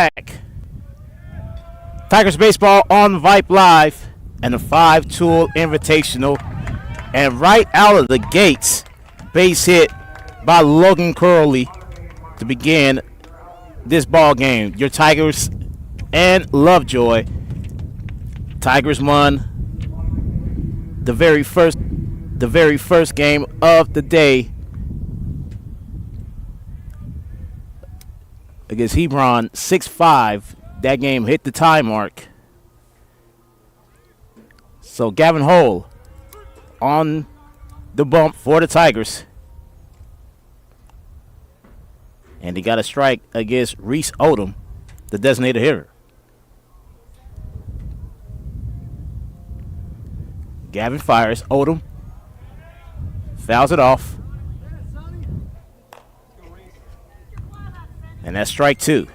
back. Tigers baseball on Vype Live and the 5-tool Invitational. And right out of the gates, base hit by Logan Curley to begin this ball game. Your Tigers and Lovejoy. Tigers won the very first game of the day against Hebron 6-5. That game hit the tie mark. So Gavin Hole on the bump for the Tigers. And he got a strike against Reese Odom, the designated hitter. Gavin fires. Odom fouls it off. And that's strike two.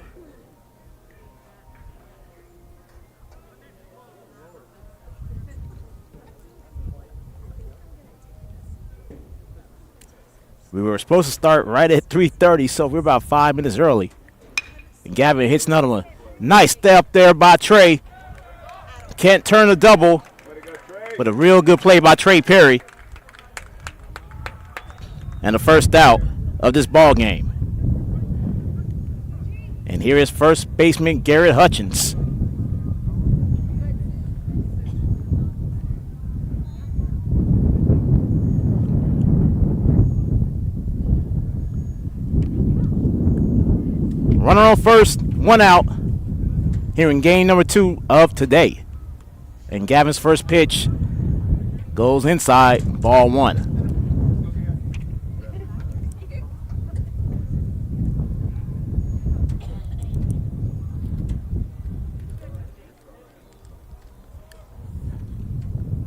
We were supposed to start right at 3:30, so we're about 5 minutes early. And Gavin hits another one. Nice step there by Trey. Can't turn the double, but a real good play by Trey Perry. And the first out of this ball game. And here is first baseman Garrett Hutchins. Runner on first, one out here in game number 2 of today. And Gavin's first pitch goes inside, ball 1.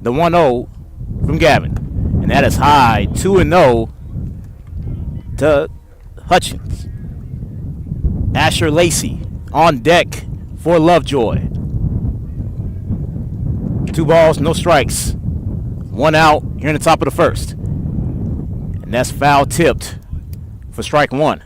The 1-0 from Gavin. And that is high, 2-0 to Hutchins. Asher Lacey on deck for Lovejoy. 2 balls, no strikes. 1 out here in the top of the first. And that's foul tipped for strike 1.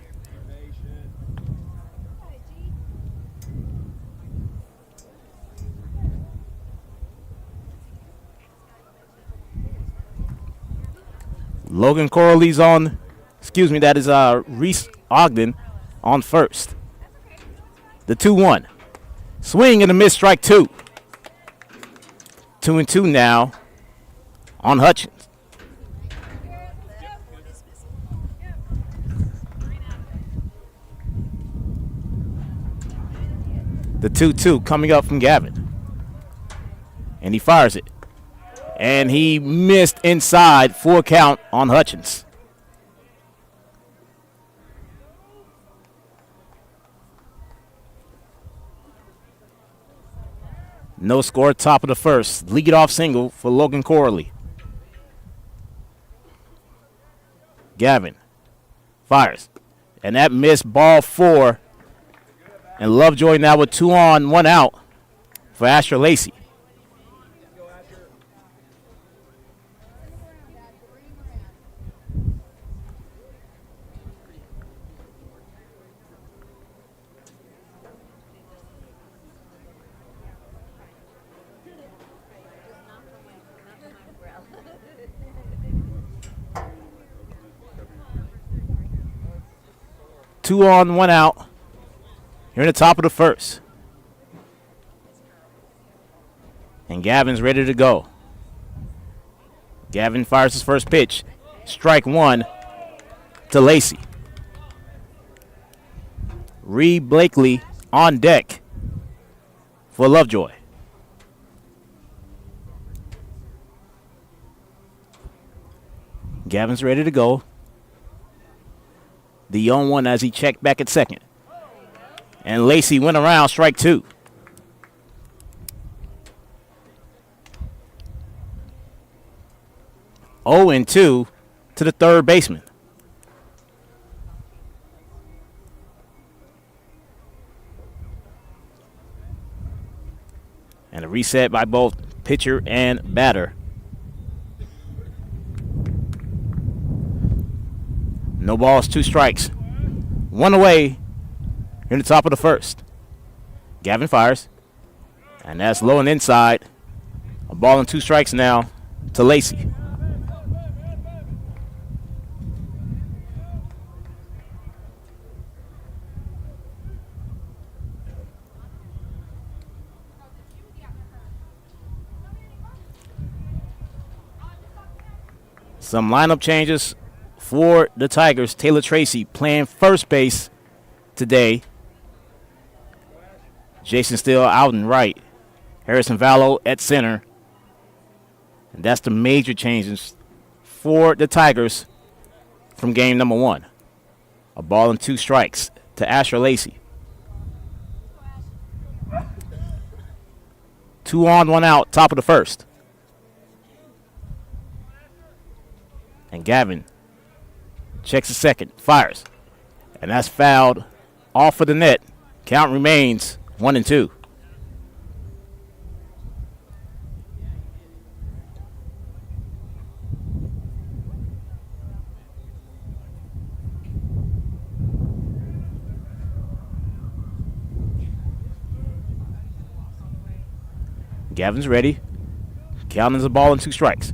Logan Corley's on, that is Reese Ogden on first. The 2-1. Swing and a miss, strike 2. 2-2 now on Hutchins. The 2-2 coming up from Gavin. And he fires it. And he missed inside, full count on Hutchins. No score, top of the first. Lead-off single for Logan Corley. Gavin fires. And that missed, ball 4. And Lovejoy now with 2 on, 1 out for Asher Lacey. Two on, 1 out. Here in the top of the first. And Gavin's ready to go. Gavin fires his first pitch. Strike 1 to Lacey. Reed Blakely on deck for Lovejoy. Gavin's ready to go. The 0-1 as he checked back at second. And Lacey went around, strike 2. Oh, and 2 to the third baseman. And a reset by both pitcher and batter. No balls, 2 strikes. 1 away here in the top of the first. Gavin fires. And that's low and inside. A ball and 2 strikes now to Lacey. Some lineup changes for the Tigers. Taylor Tracy playing first base today. Jason Steele out and right. Harrison Vallow at center. And that's the major changes for the Tigers from game number 1. A ball and 2 strikes to Asher Lacey. 2 on, 1 out, top of the first. And Gavin checks the second, fires. And that's fouled off of the net. Count remains 1-2. Gavin's ready. Counting the ball and 2 strikes.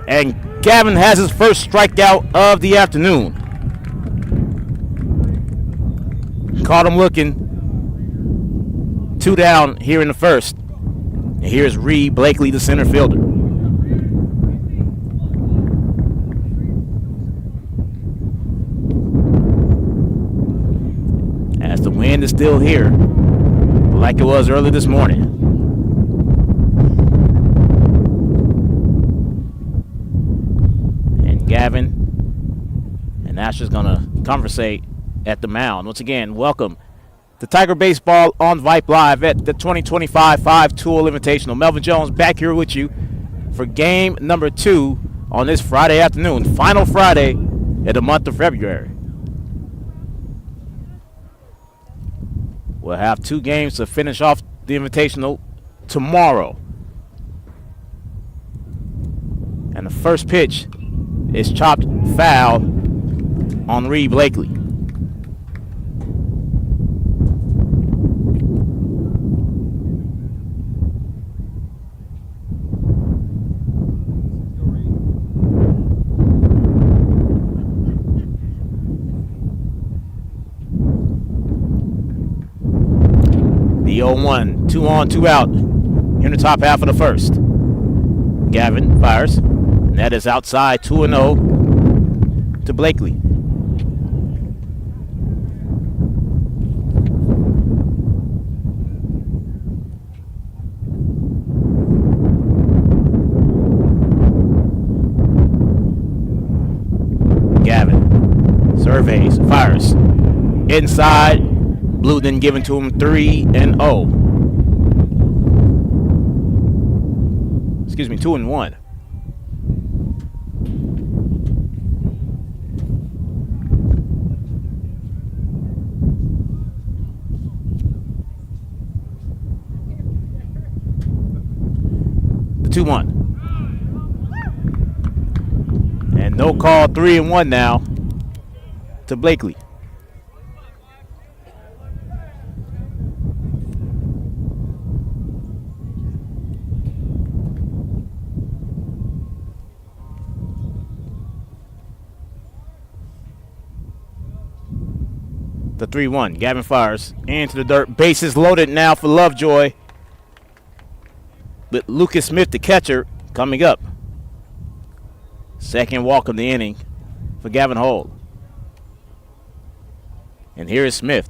And Gavin has his first strikeout of the afternoon. Caught him looking. 2 down here in the first. And here's Reed Blakely, the center fielder. As the wind is still here, like it was early this morning. Gavin and Asher's going to conversate at the mound. Once again, welcome to Tiger Baseball on Vype Live at the 2025 5-Tool Invitational. Melvin Jones back here with you for game number 2 on this Friday afternoon, final Friday in the month of February. We'll have 2 games to finish off the Invitational tomorrow. And the first pitch is chopped foul on Reed Blakely. The 0-1, 2 on, 2 out in the top half of the first. Gavin fires. And that is outside 2-0 to Blakely. Gavin surveys, fires. Inside. Blue then given to him 3-0. Excuse me, 2-1. The 2-1. And no call, 3-1 now to Blakely. The 3-1. Gavin fires into the dirt. Bases loaded now for Lovejoy. With Lucas Smith, the catcher, coming up. Second walk of the inning for Gavin Holt. And here is Smith.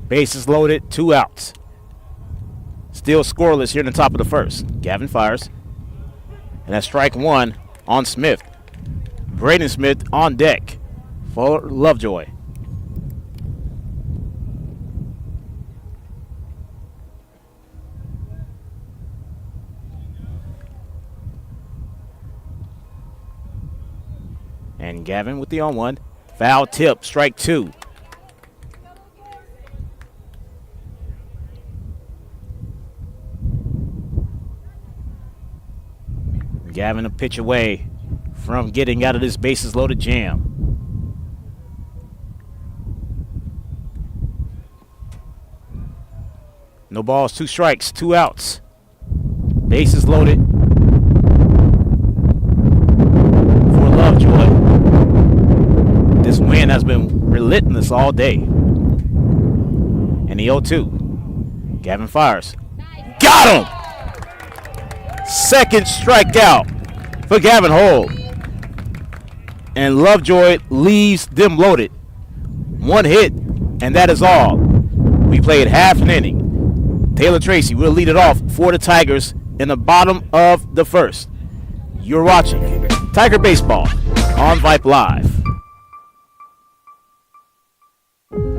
Bases loaded, 2 outs. Still scoreless here in the top of the first. Gavin fires. And that's strike 1 on Smith. Braden Smith on deck for Lovejoy. And Gavin with the 0-1. Foul tip, strike 2. Gavin a pitch away from getting out of this bases loaded jam. No balls, 2 strikes, 2 outs. Bases loaded for Lovejoy. This wind has been relentless all day. And the 0-2. Gavin fires. Got him! Second strikeout for Gavin Holt. And Lovejoy leaves them loaded. 1 hit, and that is all. We played half an inning. Taylor Tracy will lead it off for the Tigers in the bottom of the first. You're watching Tiger Baseball on Vype Live.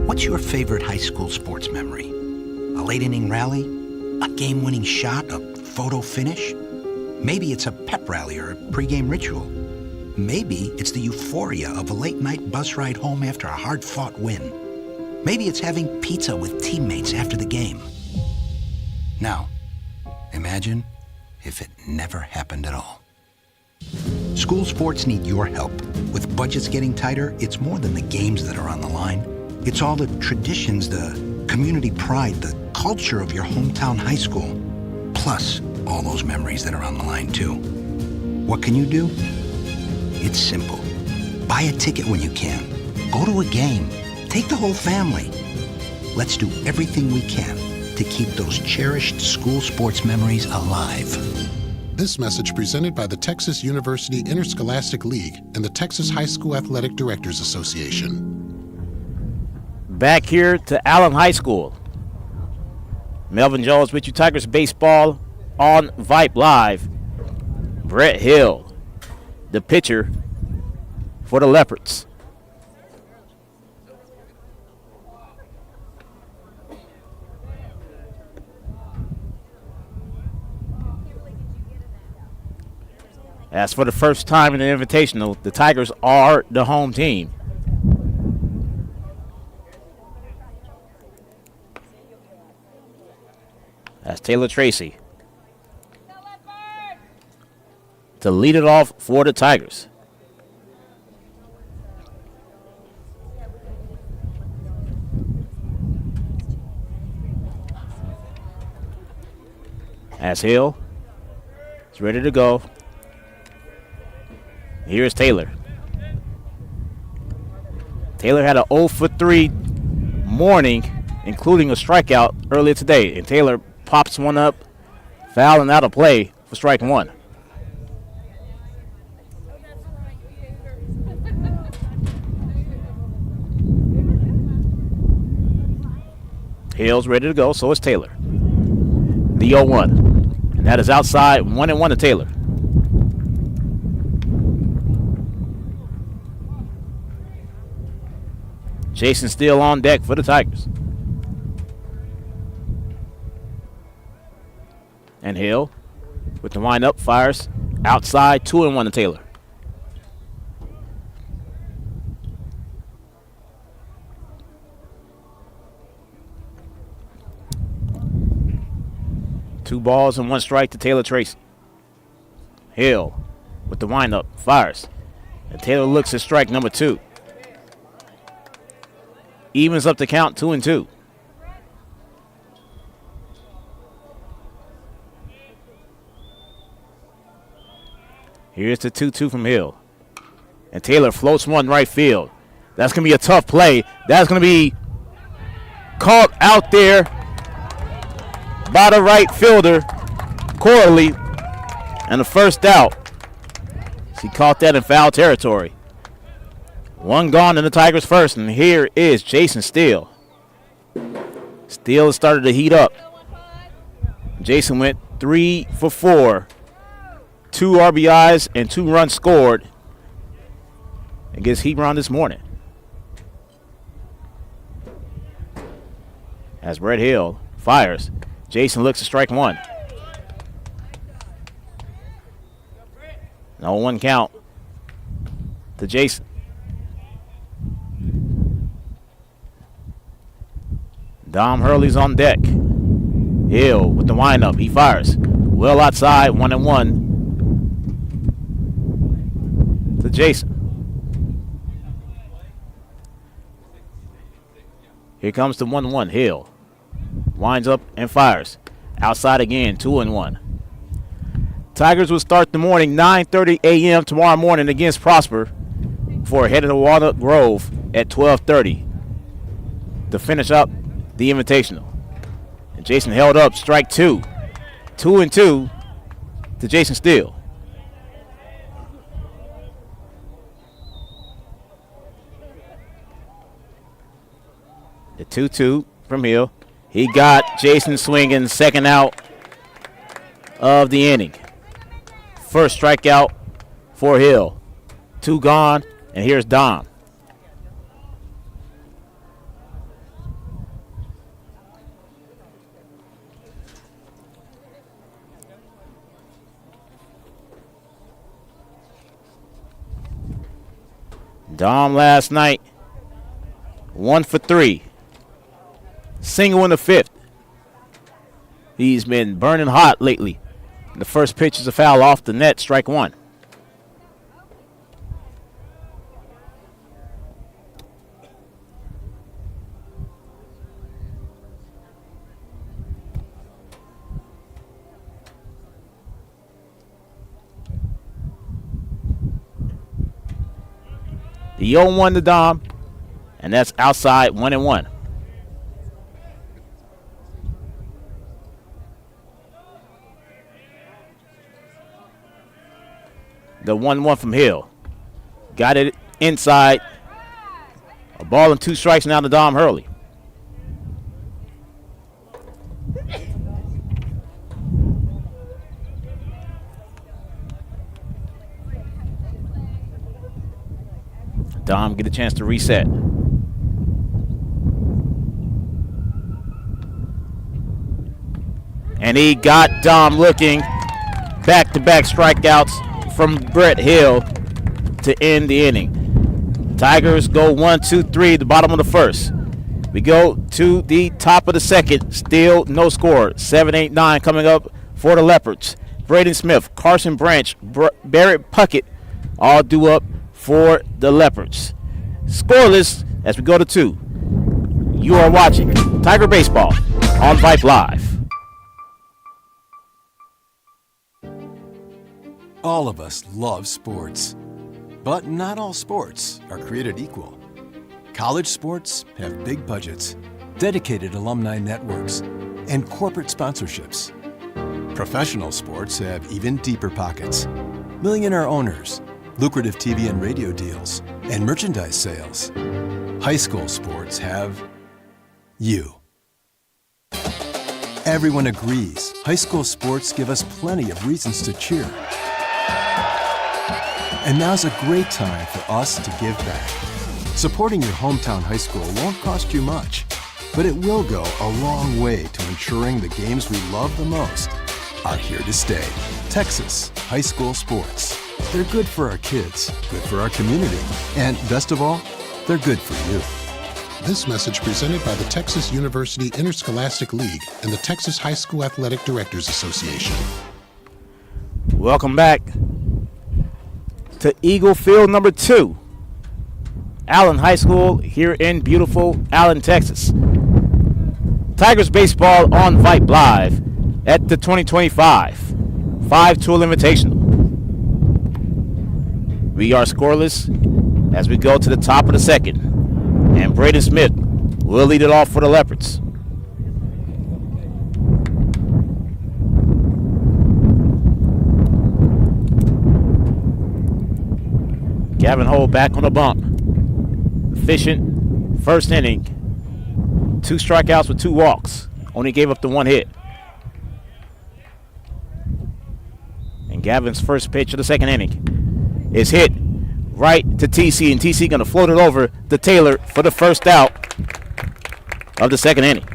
What's your favorite high school sports memory? A late inning rally? A game-winning shot? A photo finish? Maybe it's a pep rally or a pregame ritual. Maybe it's the euphoria of a late-night bus ride home after a hard-fought win. Maybe it's having pizza with teammates after the game. Now, imagine if it never happened at all. School sports need your help. With budgets getting tighter, it's more than the games that are on the line. It's all the traditions, the community pride, the culture of your hometown high school. Plus, all those memories that are on the line, too. What can you do? It's simple. Buy a ticket when you can. Go to a game. Take the whole family. Let's do everything we can to keep those cherished school sports memories alive. This message presented by the Texas University Interscholastic League and the Texas High School Athletic Directors Association. Back here to Allen High School. Melvin Jones with you, Tigers Baseball on Vype Live. Brett Hill, the pitcher for the Leopards. As for the first time in the Invitational, the Tigers are the home team. That's Taylor Tracy to lead it off for the Tigers. As Hill is ready to go. Here's Taylor. Taylor had an 0 for 3 morning, including a strikeout earlier today. And Taylor pops one up, foul and out of play for strike 1. Hill's ready to go, so is Taylor. The 0-1. And that is outside, 1-1 to Taylor. Jason Steele on deck for the Tigers. And Hill with the windup fires outside, 2-1 to Taylor. Two balls and 1 strike to Taylor Tracy. Hill with the windup fires. And Taylor looks at strike number 2. Evens up the count, 2-2. Here's the 2-2 from Hill. And Taylor floats one right field. That's going to be a tough play. That's going to be caught out there by the right fielder, Corley. And the first out. He caught that in foul territory. 1 gone in the Tigers' first, and here is Jason Steele. Steele started to heat up. Jason went 3 for 4. 2 RBIs and 2 runs scored against Hebron this morning. As Brett Hill fires, Jason looks to strike 1. No 1 count to Jason. Dom Hurley's on deck. Hill with the windup. He fires. Well outside, 1-1. Jason. Here comes the 1-1. Hill winds up and fires. Outside again, 2-1. Tigers will start the morning 9:30 a.m. tomorrow morning against Prosper before heading to Walnut Grove at 12:30 to finish up the Invitational. And Jason held up strike 2. 2-2 to Jason Steele. The 2-2 from Hill. He got Jason swinging, second out of the inning. First strikeout for Hill. 2 gone, and here's Dom. Dom last night, 1 for 3. Single in the 5th. He's been burning hot lately. The first pitch is a foul off the net, strike 1. The 0-1 to Dom, and that's outside 1-1. The 1-1 from Hill. Got it inside. A ball and 2 strikes now to Dom Hurley. Dom get a chance to reset. And he got Dom looking. Back-to-back strikeouts from Brett Hill to end the inning. Tigers go 1, 2, 3, the bottom of the first. We go to the top of the second. Still no score. 7, 8, 9 coming up for the Leopards. Braden Smith, Carson Branch, Barrett Puckett all due up for the Leopards. Scoreless as we go to 2. You are watching Tiger Baseball on Vype Live. All of us love sports, but not all sports are created equal. College sports have big budgets, dedicated alumni networks, and corporate sponsorships. Professional sports have even deeper pockets, millionaire owners, lucrative TV and radio deals, and merchandise sales. High school sports have you. Everyone agrees high school sports give us plenty of reasons to cheer. And now's a great time for us to give back. Supporting your hometown high school won't cost you much, but it will go a long way to ensuring the games we love the most are here to stay. Texas high school sports. They're good for our kids, good for our community, and best of all, they're good for you. This message presented by the Texas University Interscholastic League and the Texas High School Athletic Directors Association. Welcome back to Eagle Field number 2. Allen High School here in beautiful Allen, Texas. Tigers baseball on Vype Live at the 2025 5-Tool Invitational. We are scoreless as we go to the top of the second. And Braden Smith will lead it off for the Leopards. Gavin Holt back on the bump. Efficient first inning. 2 strikeouts with 2 walks. Only gave up the 1 hit. And Gavin's first pitch of the second inning is hit right to TC, and TC going to float it over to Taylor for the first out of the second inning.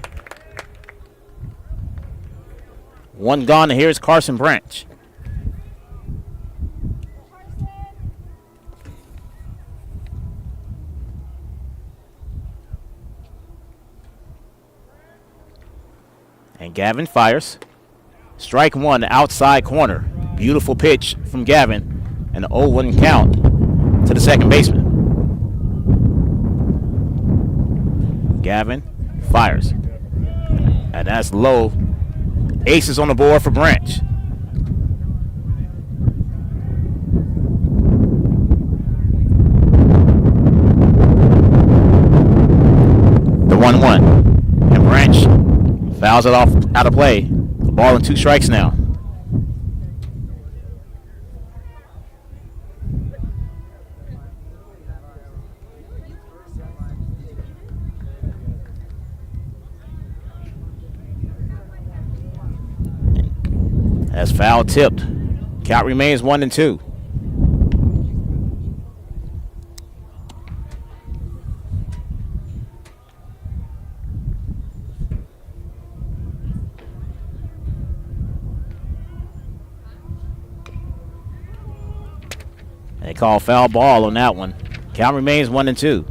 1 gone, and here's Carson Branch. And Gavin fires. Strike 1, outside corner. Beautiful pitch from Gavin. An 0-1 count. to the second baseman. Gavin fires. And that's low. Aces on the board for Branch. The 1-1. And Branch fouls it off out of play. The ball and 2 strikes now. That's foul tipped. Count remains 1-2. They call foul ball on that one. Count remains 1-2.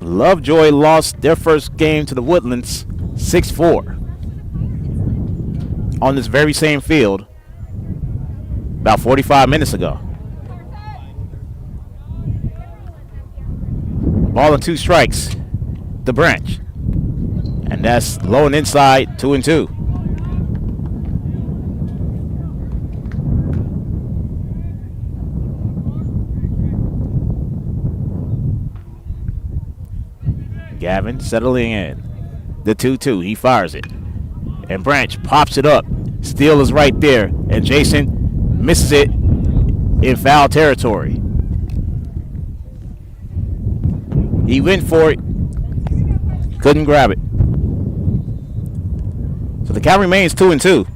Lovejoy lost their first game to the Woodlands 6-4 on this very same field about 45 minutes ago. Ball and 2 strikes. The Branch. And that's low and inside, 2-2. Gavin settling in. The 2-2. He fires it. And Branch pops it up. Steele is right there. And Jason misses it in foul territory. He went for it. Couldn't grab it. So the count remains 2-2.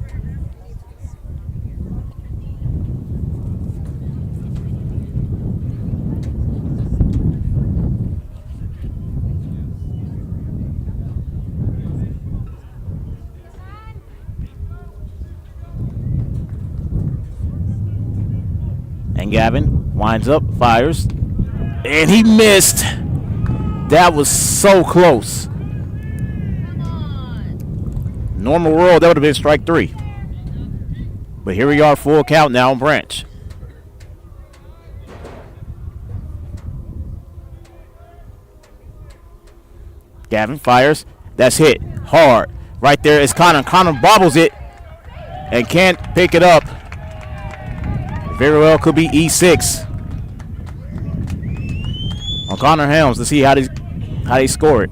And Gavin winds up, fires, and he missed. That was so close. Normal world, that would have been strike 3. But here we are, full count now on Branch. Gavin fires. That's hit hard. Right there is Connor. Connor bobbles it and can't pick it up. Very well could be E6 on Connor Helms to see how they score it.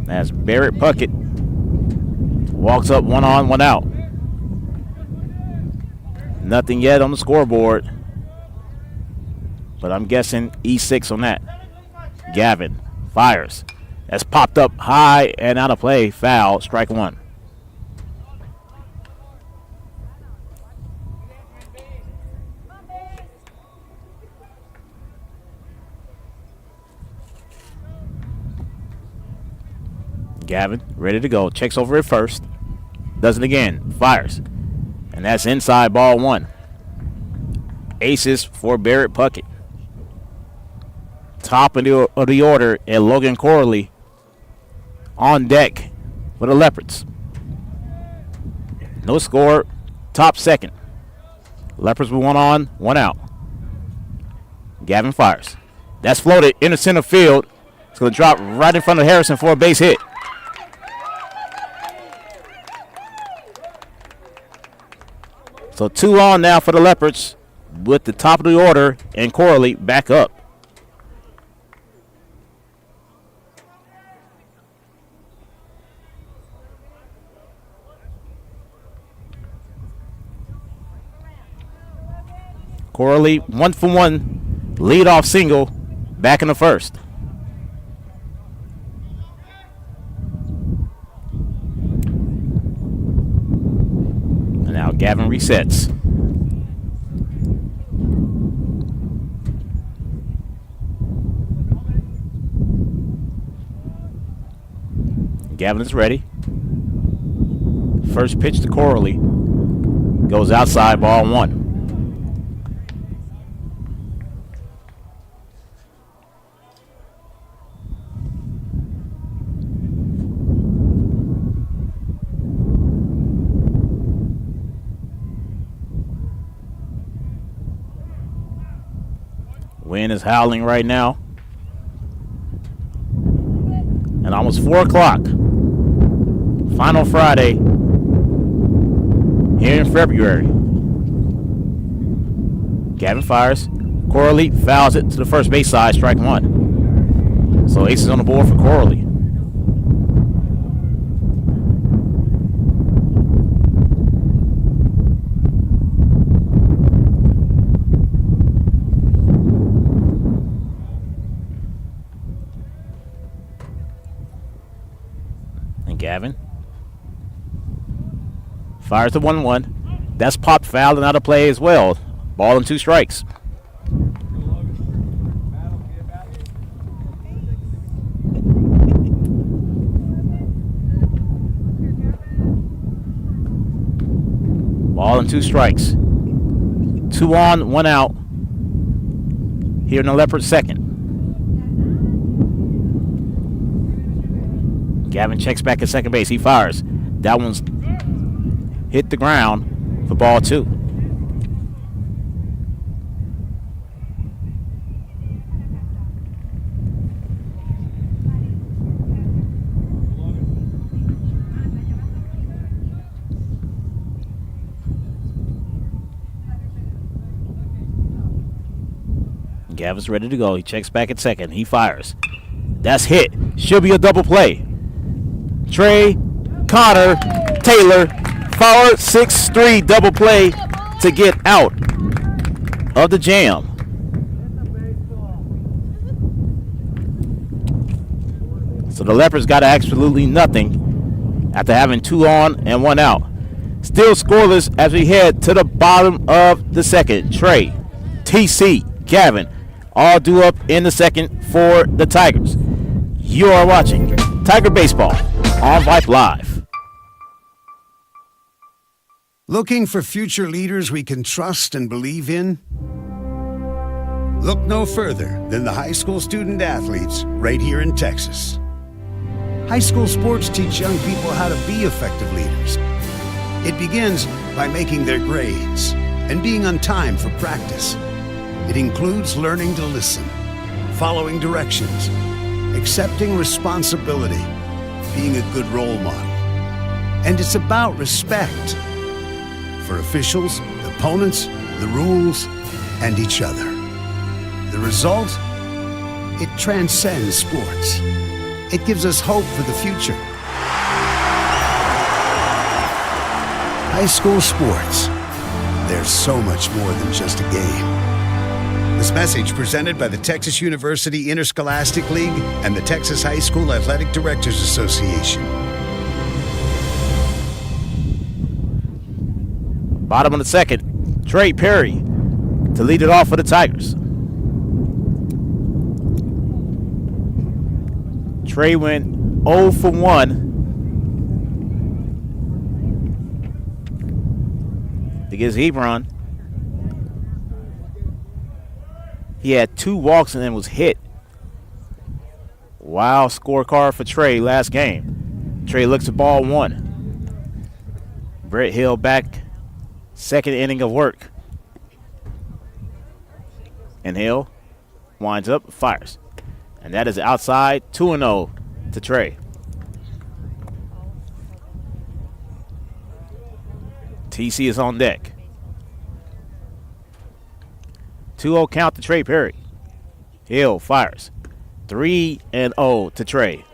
As Barrett Puckett walks up 1 on, 1 out. Nothing yet on the scoreboard, but I'm guessing E6 on that. Gavin fires. That's popped up high and out of play. Foul, strike 1. Gavin, ready to go. Checks over at first. Does it again. Fires. And that's inside, ball 1. Aces for Barrett Puckett. Top of the order, and Logan Corley on deck for the Leopards. No score, top second. Leopards with 1 on, 1 out. Gavin fires. That's floated into center field. It's going to drop right in front of Harrison for a base hit. So 2 on now for the Leopards with the top of the order and Corley back up. Corley 1 for 1 leadoff single back in the first. And now Gavin resets. Gavin is ready. First pitch to Corley goes outside, ball 1. Wind is howling right now. And almost 4 o'clock. Final Friday here in February. Gavin fires. Coralie fouls it to the first base side, strike one. So aces on the board for Coralie. And Gavin fires the 1-1. That's popped foul and out of play as well. Ball and 2 strikes. Ball and 2 strikes. 2 on, 1 out. Here in the Leopard second. Gavin checks back at second base. He fires. That one's hit the ground for ball 2. Gavin's ready to go. He checks back at second. He fires. That's hit. Should be a double play. Trey, Connor, Taylor, forward 6-3 double play to get out of the jam. So the Leopards got absolutely nothing after having 2 on and 1 out. Still scoreless as we head to the bottom of the second. Trey, TC, Gavin, all due up in the second for the Tigers. You are watching Tiger Baseball on Vype Live. Looking for future leaders we can trust and believe in? Look no further than the high school student athletes right here in Texas. High school sports teach young people how to be effective leaders. It begins by making their grades and being on time for practice. It includes learning to listen, following directions, accepting responsibility, being a good role model. And it's about respect for officials, opponents, the rules, and each other. The result? It transcends sports. It gives us hope for the future. High school sports. There's so much more than just a game. This message presented by the Texas University Interscholastic League and the Texas High School Athletic Directors Association. Bottom of the second, Trey Perry to lead it off for the Tigers. Trey went 0 for 1 against Hebron. He had 2 walks and then was hit. Wow scorecard for Trey last game. Trey looks at ball 1. Brett Hill back, second inning of work. And Hill winds up, fires. And that is outside, 2-0 to Trey. TC is on deck. 2-0 count to Trey Perry. Hill fires. 3-0 to Trey.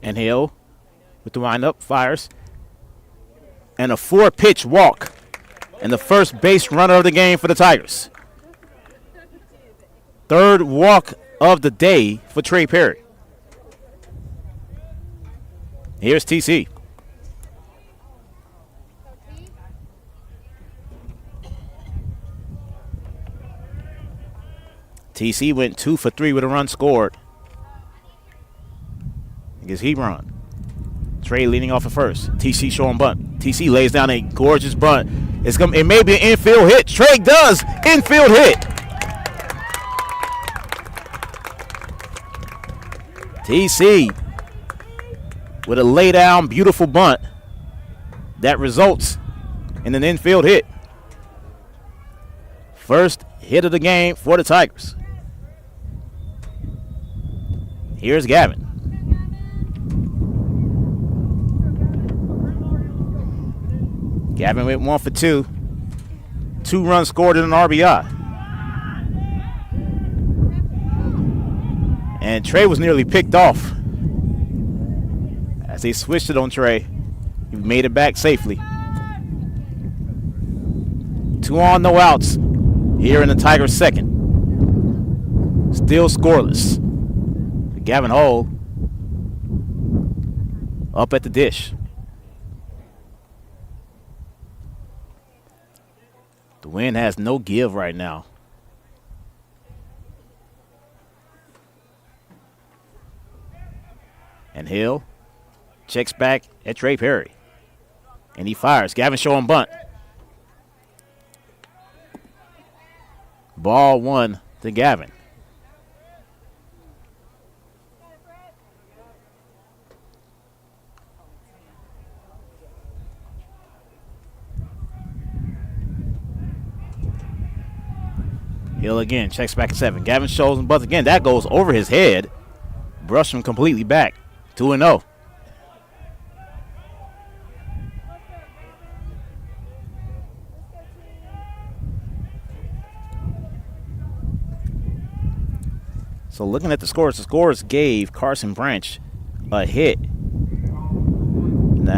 And Hill with the windup fires. And a 4-pitch walk. And the first base runner of the game for the Tigers. 3rd walk of the day for Trey Perry. Here's TC. TC went 2 for 3 with a run scored against Hebron. Trey leading off at first. TC showing bunt. TC lays down a gorgeous bunt. It may be an infield hit. Trey does infield hit. TC with a lay down beautiful bunt that results in an infield hit. First hit of the game for the Tigers. Here's Gavin. Gavin went 1 for 2. 2 runs scored and an RBI. And Trey was nearly picked off. As they switched it on Trey, he made it back safely. 2 on, no outs here in the Tigers' second. Still scoreless. Gavin Hull up at the dish. The wind has no give right now. And Hill checks back at Trey Perry. And he fires. Gavin showing bunt. Ball 1 to Gavin. Hill again, checks back at 7. Gavin shows him bunts again. That goes over his head. Brushed him completely back. 2-0. So looking at the scores gave Carson Branch a hit in the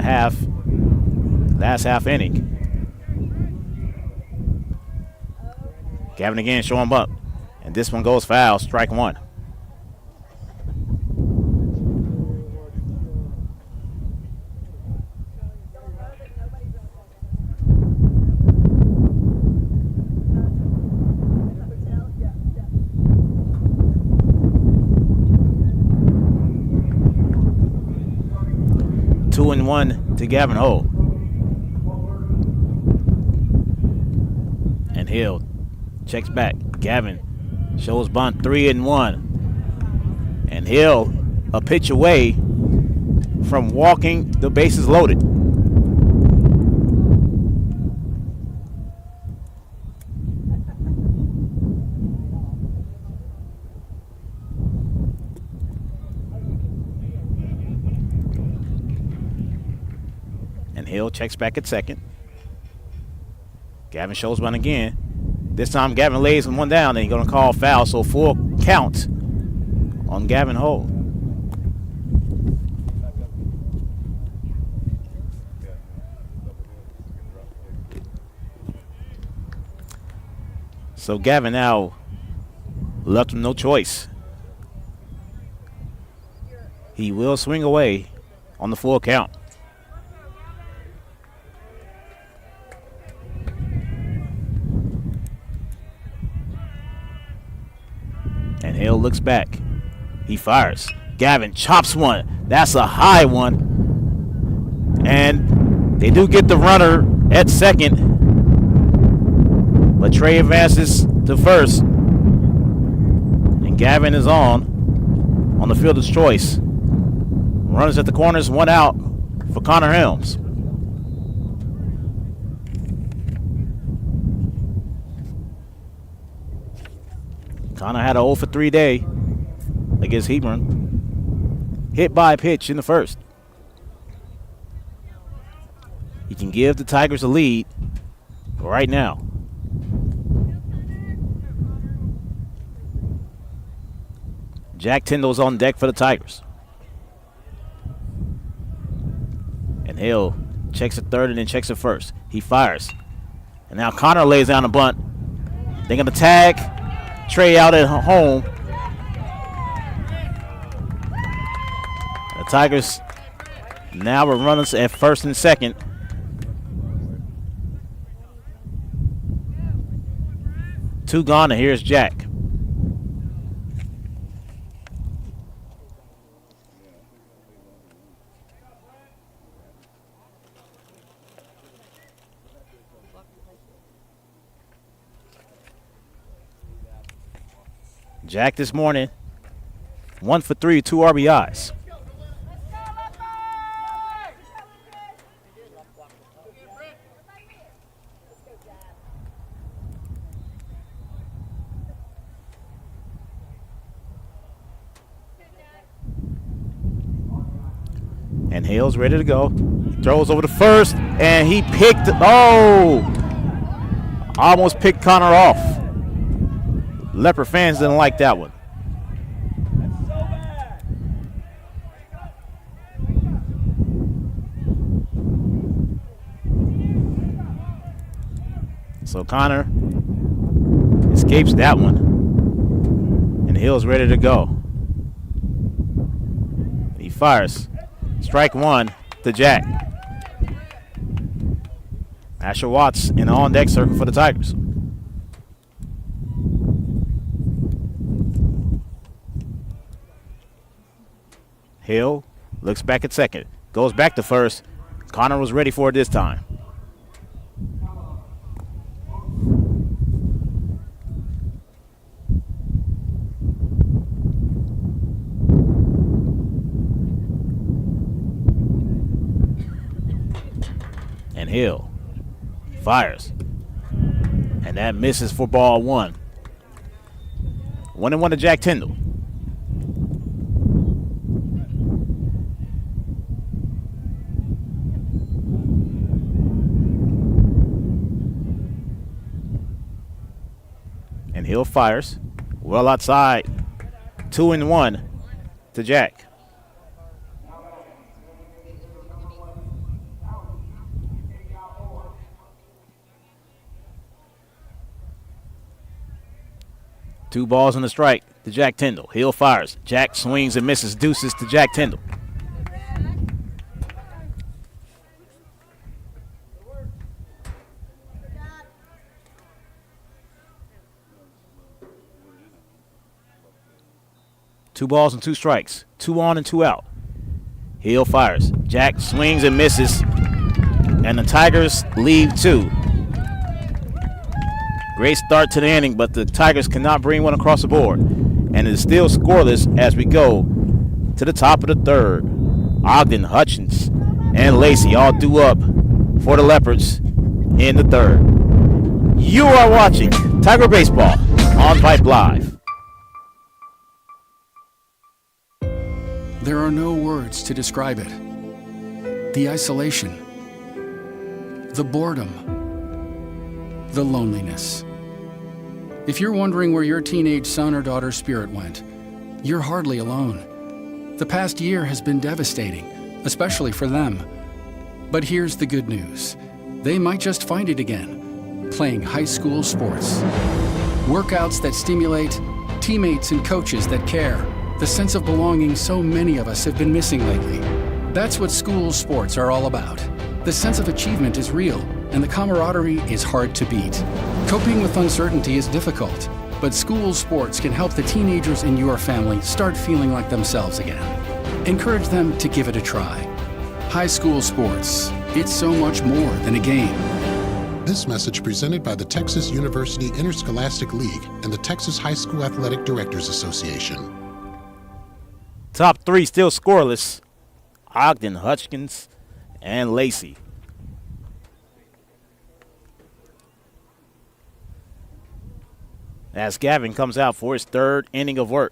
last half inning. Gavin again showing bunt. And this one goes foul, strike 1. Two and 1 to Gavin Hull. And Hill checks back. Gavin shows bunt 3-1. And Hill a pitch away from walking the bases loaded. And Hill checks back at second. Gavin shows bunt again. This time Gavin lays one down and he's going to call foul, so full count on Gavin Hull. So Gavin now left him no choice. He will swing away on the full count. And Hill looks back. He fires. Gavin chops one. That's a high one. And they do get the runner at second. But Trey advances to first. And Gavin is on the fielder's choice. Runners at the corners, 1 out for Connor Helms. Connor had an 0 for 3 day against Hebron. Hit by a pitch in the first. He can give the Tigers a lead right now. Jack Tyndall's on deck for the Tigers. And Hill checks at third and then checks at first. He fires. And now Connor lays down a bunt. They're going to tag Trey out at home. The Tigers now are runners at first and second. Two gone, and here's Jack. Jack this morning, 1 for 3, 2 RBIs. And Hill's ready to go. He throws over the first, and he picked, oh! Almost picked Connor off. Leopard fans didn't like that one. So Connor escapes that one. And Hill's ready to go. He fires. Strike one to Jack. Asher Watts in the on-deck circle for the Tigers. Hill looks back at second. Goes back to first. Connor was ready for it this time. And Hill fires. And that misses for ball one. 1-1 to Jack Tyndall. And Hill fires. Well outside. 2-1 to Jack. Two balls and a strike to Jack Tyndall. Hill fires. Jack swings and misses. Deuces to Jack Tyndall. Two balls and two strikes. 2 on and 2 out. Hill fires. Jack swings and misses. And the Tigers leave 2. Great start to the inning, but the Tigers cannot bring one across the board. And it is still scoreless as we go to the top of the third. Ogden, Hutchins, and Lacey all due up for the Leopards in the third. You are watching Tiger Baseball on Vype Live. There are no words to describe it. The isolation, the boredom, the loneliness. If you're wondering where your teenage son or daughter's spirit went, you're hardly alone. The past year has been devastating, especially for them. But here's the good news. They might just find it again, playing high school sports. Workouts that stimulate, teammates and coaches that care, the sense of belonging so many of us have been missing lately. That's what school sports are all about. The sense of achievement is real, and the camaraderie is hard to beat. Coping with uncertainty is difficult, but school sports can help the teenagers in your family start feeling like themselves again. Encourage them to give it a try. High school sports, it's so much more than a game. This message presented by the Texas University Interscholastic League and the Texas High School Athletic Directors Association. Top 3 still scoreless. Ogden, Hutchins, and Lacey. As Gavin comes out for his third inning of work.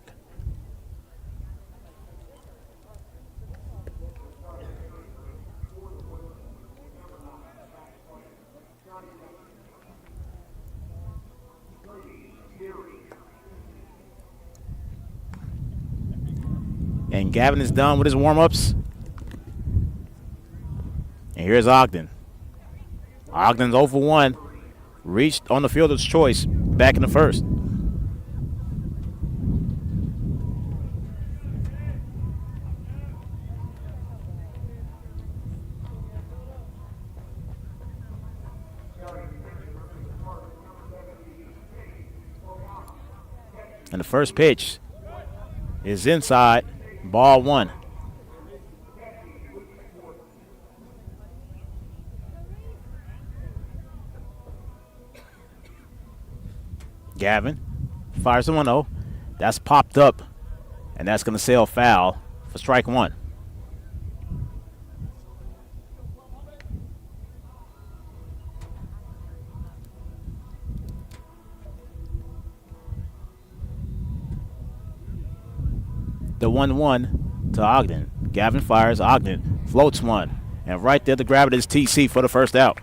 And Gavin is done with his warm-ups. And here's Ogden. Ogden's 0 for 1. Reached on the fielder's choice back in the first. And the first pitch is inside, ball 1. Gavin fires the 1-0. That's popped up, and that's going to sail foul for strike 1. The 1-1 to Ogden. Gavin fires. Ogden Floats one. And right there to grab it is TC for the first out.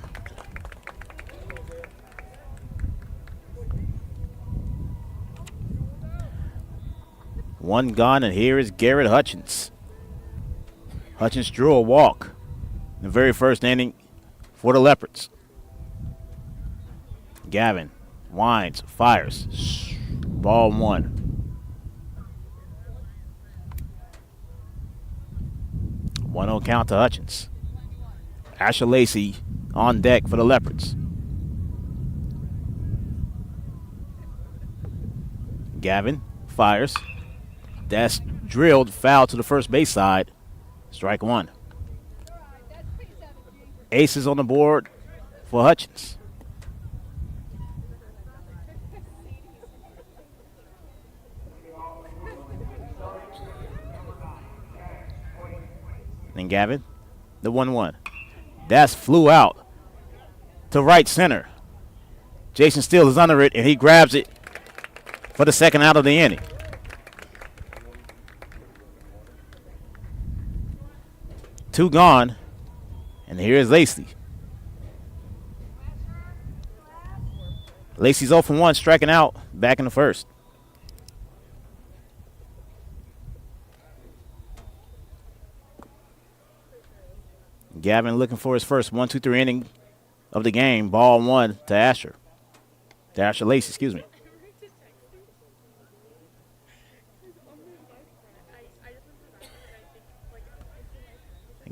One gone, and here is Garrett Hutchins. Hutchins drew a walk in the very first inning for the Leopards. Gavin winds, fires. Ball one. 1-0 count to Hutchins. Asher Lacey on deck for the Leopards. Gavin fires. That's drilled, foul to the first base side. Strike one. Aces on the board for Hutchins. And Gavin, the 1-1. That's flew out to right center. Jason Steele is under it, and he grabs it for the second out of the inning. Two gone, and here is Lacey. Lacey's 0 for 1, striking out back in the first. Gavin looking for his first 1-2-3 inning of the game. Ball one to Asher. To Asher Lacey, excuse me.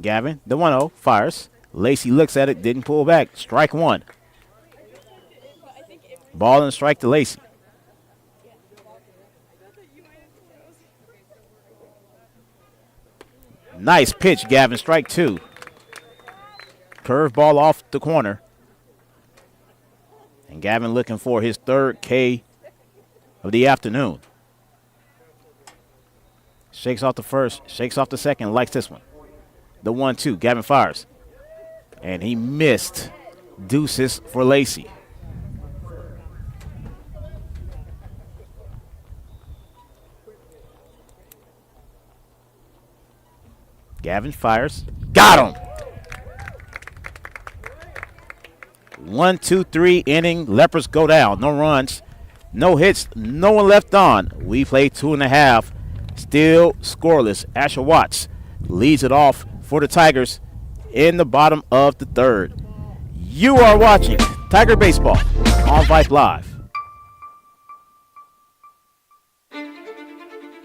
Gavin, the 1-0, fires. Lacey looks at it, didn't pull back. Strike one. Ball and strike to Lacey. Nice pitch, Gavin. Strike two. Curveball off the corner. And Gavin looking for his third K of the afternoon. Shakes off the first, shakes off the second, likes this one. The 1-2, Gavin fires. And he missed. Deuces for Lacey. Gavin fires. Got him! 1-2-3 inning. Leopards go down. No runs, no hits, no one left on. We play 2.5. Still scoreless. Asher Watts leads it off for the Tigers in the bottom of the third. You are watching Tiger Baseball on Vype Live.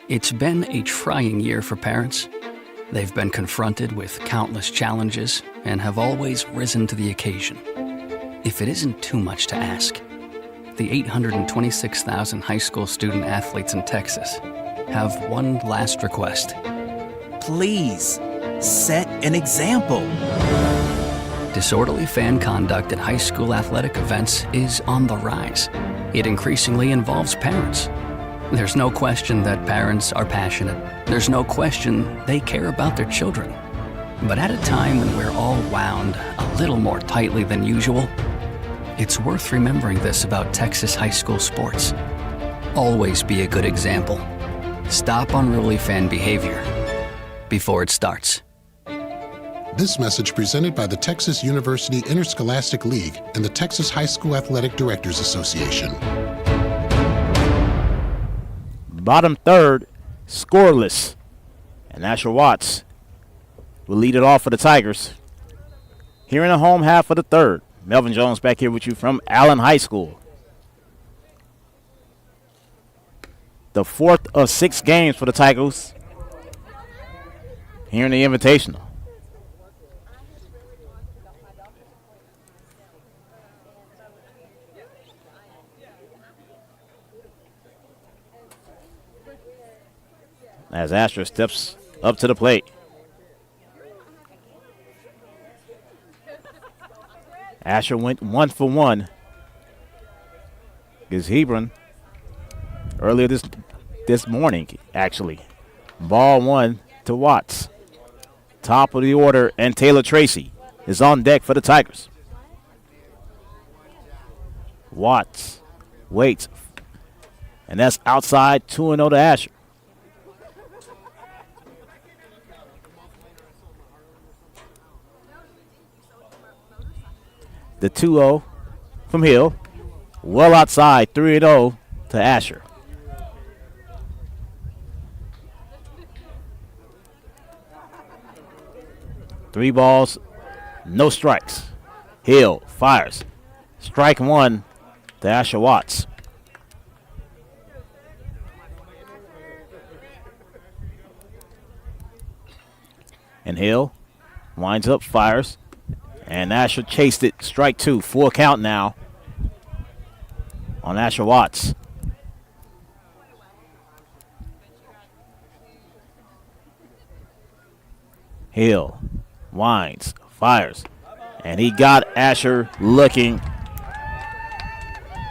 It's been a trying year for parents. They've been confronted with countless challenges and have always risen to the occasion. If it isn't too much to ask, the 826,000 high school student athletes in Texas have one last request. Please, set an example. Disorderly fan conduct at high school athletic events is on the rise. It increasingly involves parents. There's no question that parents are passionate. There's no question they care about their children. But at a time when we're all wound a little more tightly than usual, it's worth remembering this about Texas high school sports. Always be a good example. Stop unruly fan behavior before it starts. This message presented by the Texas University Interscholastic League and the Texas High School Athletic Directors Association. Bottom third, scoreless. And Asher Watts will lead it off for the Tigers. Here in the home half of the third. Melvin Jones back here with you from Allen High School. The fourth of 6 games for the Tigers here in the Invitational. As Asher steps up to the plate. Asher went 1 for 1. Is Hebron earlier this morning, actually. Ball one to Watts. Top of the order, and Taylor Tracy is on deck for the Tigers. Watts waits, and that's outside 2-0 to Asher. The 2-0 from Hill. Well outside, 3-0 to Asher. Three balls, no strikes. Hill fires. Strike one to Asher Watts. And Hill winds up, fires, and Asher chased it. Strike two, full count now on Asher Watts. Hill winds, fires, and he got Asher looking.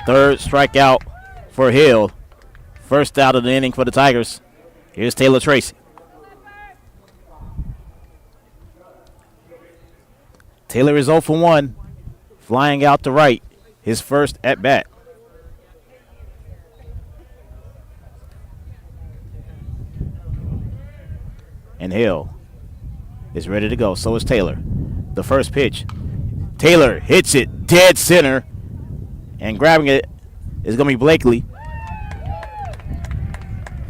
Third strikeout for Hill. First out of the inning for the Tigers. Here's Taylor Tracy. Taylor is 0 for 1, flying out to right, his first at bat. And Hill is ready to go. So is Taylor. The first pitch. Taylor hits it dead center, and grabbing it is going to be Blakely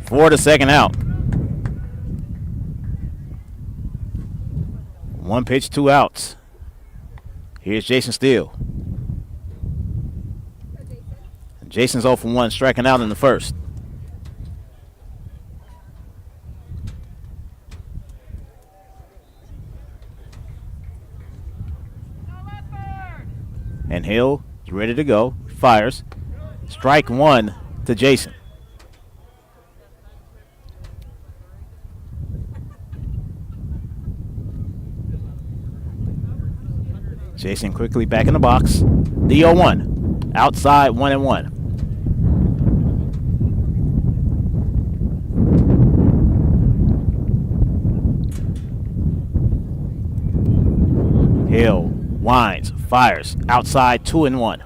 for the second out. One pitch, 2 outs. Here's Jason Steele. Jason's 0 for 1, striking out in the first. And Hill is ready to go. Fires. Strike one to Jason. Jason quickly back in the box. The 0-1. Outside, 1-1. Hill winds, fires, outside, 2-1.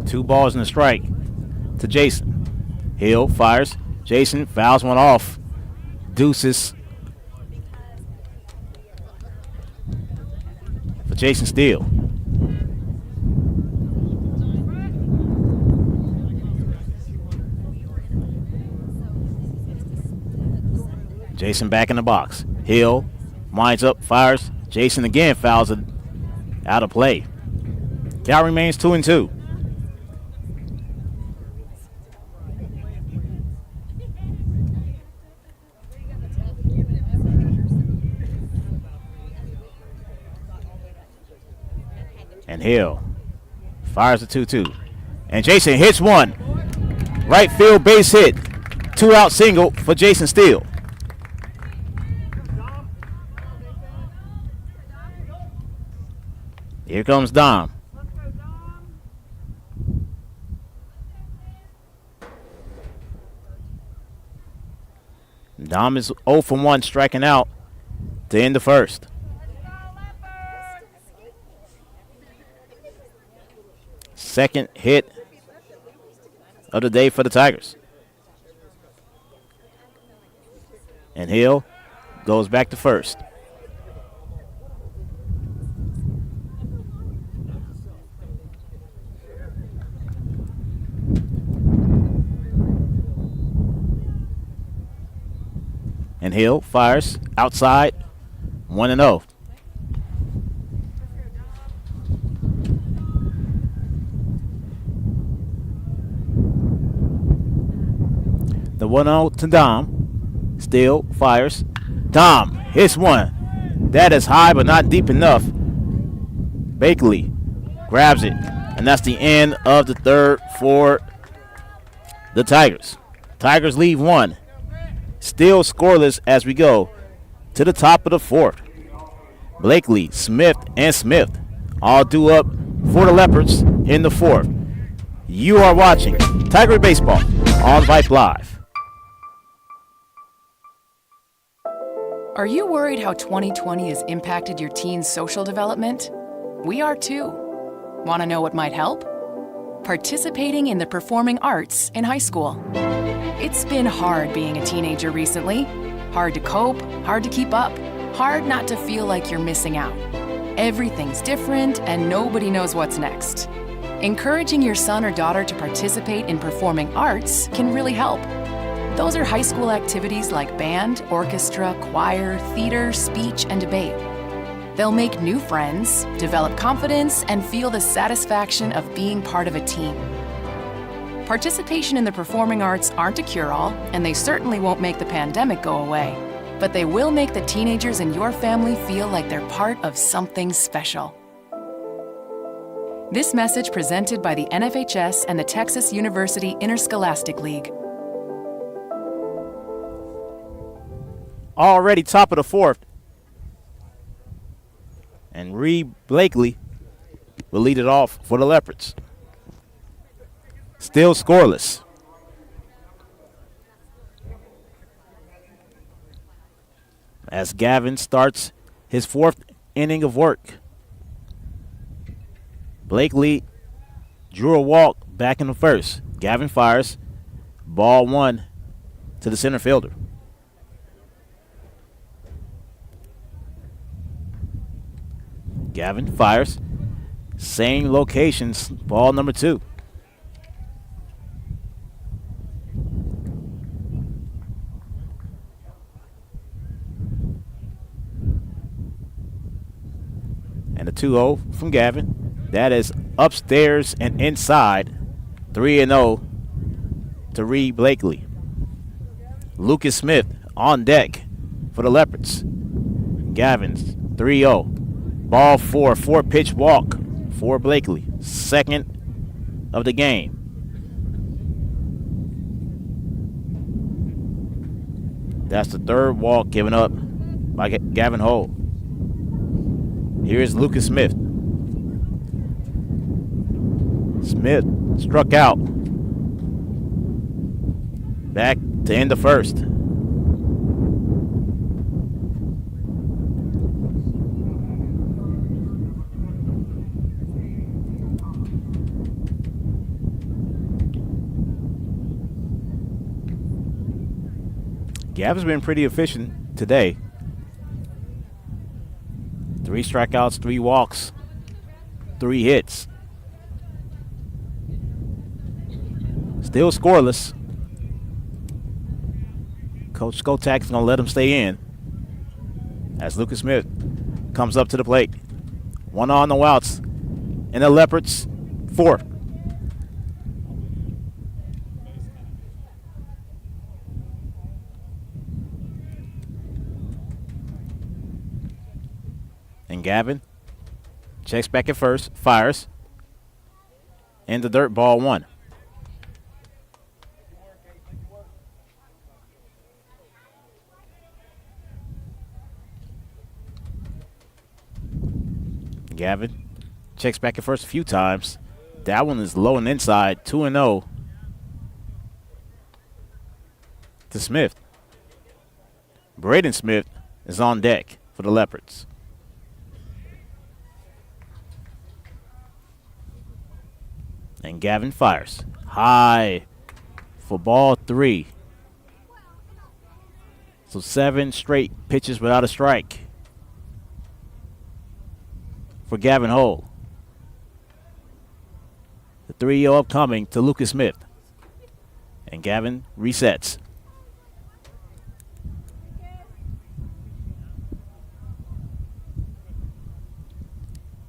Two balls and a strike to Jason. Hill fires. Jason fouls one off. Deuces for Jason Steele. Jason back in the box. Hill winds up, fires. Jason again fouls it out of play. Count remains 2-2. And Hill fires a 2-2. And Jason hits one. Right field base hit. 2-out single for Jason Steele. Here comes Dom. Dom is 0 for 1, striking out to end the first. Second hit of the day for the Tigers. And Hill goes back to first. And Hill fires outside, 1-0. The 1-0 to Dom. Steele fires. Dom hits one. That is high but not deep enough. Blakely grabs it. And that's the end of the third for the Tigers. Tigers leave one. Still scoreless as we go to the top of the fourth. Blakely, Smith, and Smith all due up for the Leopards in the fourth. You are watching Tiger Baseball on Vype Live. Are you worried how 2020 has impacted your teen's social development? We are too. Want to know what might help? Participating in the performing arts in high school. It's been hard being a teenager recently. Hard to cope, hard to keep up, hard not to feel like you're missing out. Everything's different and nobody knows what's next. Encouraging your son or daughter to participate in performing arts can really help. Those are high school activities like band, orchestra, choir, theater, speech, and debate. They'll make new friends, develop confidence, and feel the satisfaction of being part of a team. Participation in the performing arts aren't a cure-all, and they certainly won't make the pandemic go away, but they will make the teenagers in your family feel like they're part of something special. This message presented by the NFHS and the Texas University Interscholastic League. Already top of the fourth. And Reed Blakely will lead it off for the Leopards. Still scoreless. As Gavin starts his fourth inning of work. Blakely drew a walk back in the first. Gavin fires. Ball one to the center fielder. Gavin fires. Same locations. Ball number two. And a 2-0 from Gavin. That is upstairs and inside. 3-0 to Reed Blakely. Lucas Smith on deck for the Leopards. Gavin's 3-0. Ball four, 4-pitch walk for Blakely. Second of the game. That's the third walk given up by Gavin Hull. Here's Lucas Smith. Smith struck out. Back to end the first. Gavin's been pretty efficient today. 3 strikeouts, 3 walks, 3 hits. Still scoreless. Coach Skotak's going to let him stay in as Lucas Smith comes up to the plate. 1 on, no outs. And the Leopards, 4. And Gavin checks back at first, fires. In the dirt, ball 1. Gavin checks back at first a few times. That one is low and inside, 2-0 to Smith. Braden Smith is on deck for the Leopards. And Gavin fires. High for ball 3. So 7 straight pitches without a strike for Gavin Hull. The 3-0 upcoming to Lucas Smith. And Gavin resets.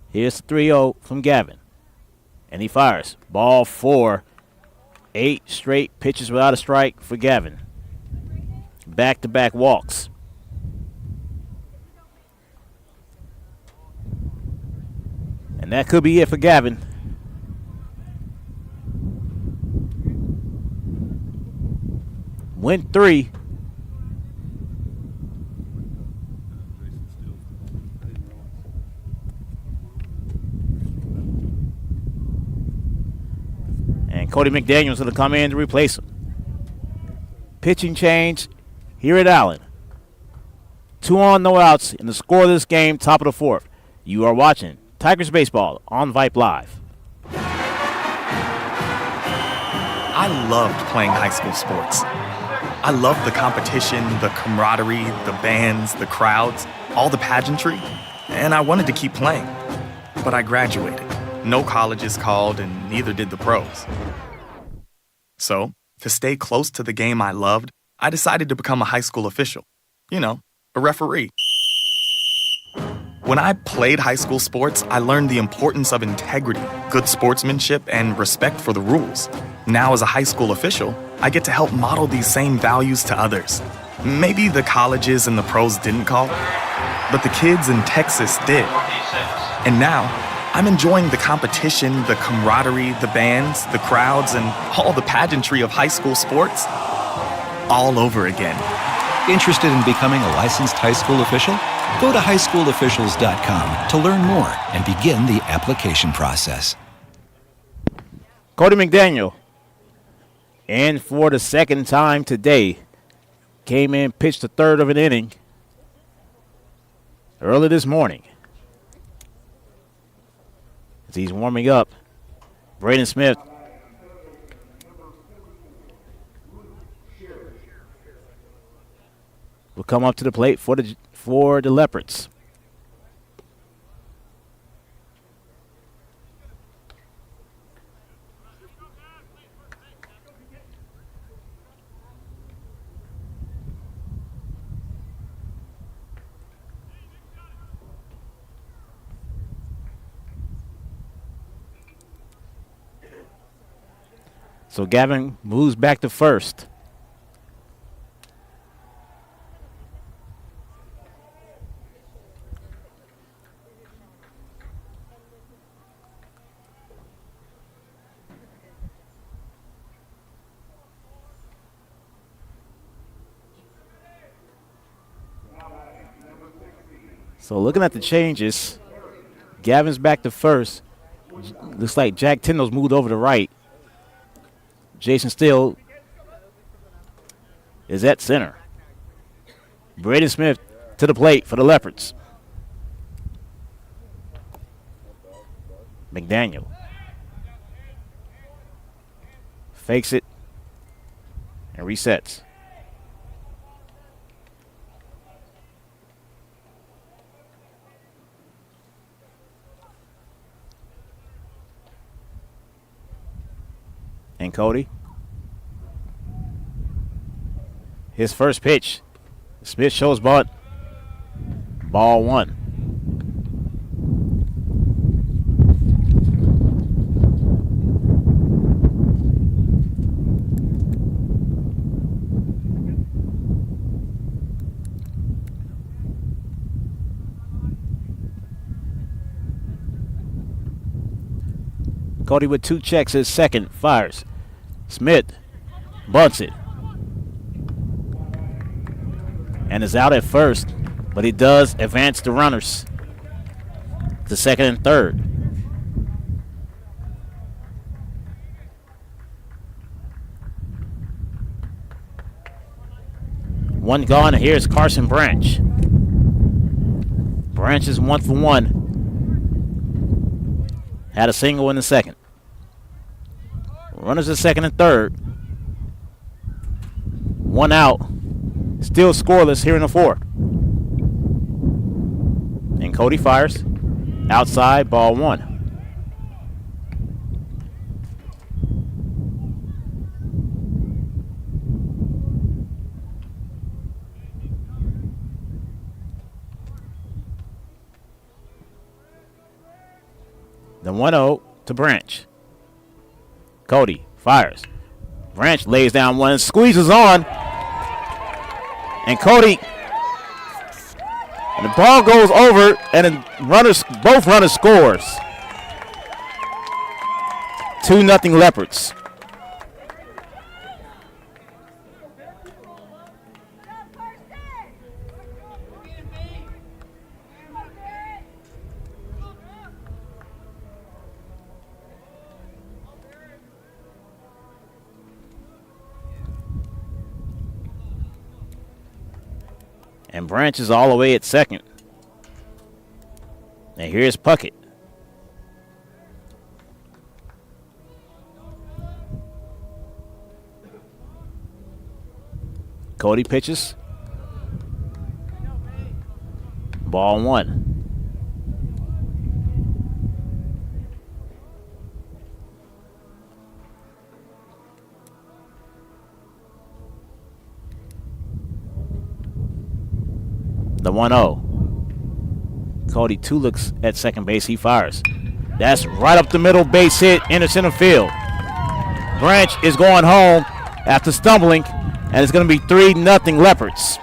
Here's the 3-0 from Gavin. And he fires. Ball 4. 8 straight pitches without a strike for Gavin. Back-to-back walks. And that could be it for Gavin. Went 3. And Cody McDaniel's going to come in to replace him. Pitching change here at Allen. 2 on, no outs in the scoreless game, top of the 4th. You are watching Tigers Baseball on Vype Live. I loved playing high school sports. I loved the competition, the camaraderie, the bands, the crowds, all the pageantry, and I wanted to keep playing. But I graduated. No colleges called, and neither did the pros. So, to stay close to the game I loved, I decided to become a high school official. You know, a referee. When I played high school sports, I learned the importance of integrity, good sportsmanship, and respect for the rules. Now, as a high school official, I get to help model these same values to others. Maybe the colleges and the pros didn't call, but the kids in Texas did. And now, I'm enjoying the competition, the camaraderie, the bands, the crowds, and all the pageantry of high school sports all over again. Interested in becoming a licensed high school official? Go to highschoolofficials.com to learn more and begin the application process. Cody McDaniel, in for the second time today, came in, pitched the third of an inning early this morning. As he's warming up, Braden Smith will come up to the plate for the Leopards. So Gavin moves back to first. So looking at the changes, Gavin's back to first. Looks like Jack Tyndall's moved over to right. Jason Steele is at center. Braden Smith to the plate for the Leopards. McDaniel fakes it and resets. And Cody. His first pitch. Smith shows bunt. Ball one. Cody with two checks is second, fires. Smith bunts it. And is out at first, but he does advance the runners to second and third. One gone, and here's Carson Branch. Branch is 1 for 1. Had a single in the second. Runners at second and third. One out. Still scoreless here in the fourth. And Cody fires. Outside, ball one. The 1-0 to Branch. Cody fires. Branch lays down one and squeezes on. And Cody, and the ball goes over, and both runners scores. 2-0 Leopards. And Branch is all the way at second. And here's Puckett. Cody pitches. Ball 1. The 1-0. Cody 2 looks at second base. He fires. That's right up the middle, base hit into center field. Branch is going home after stumbling, and it's going to be 3-0 Leopards.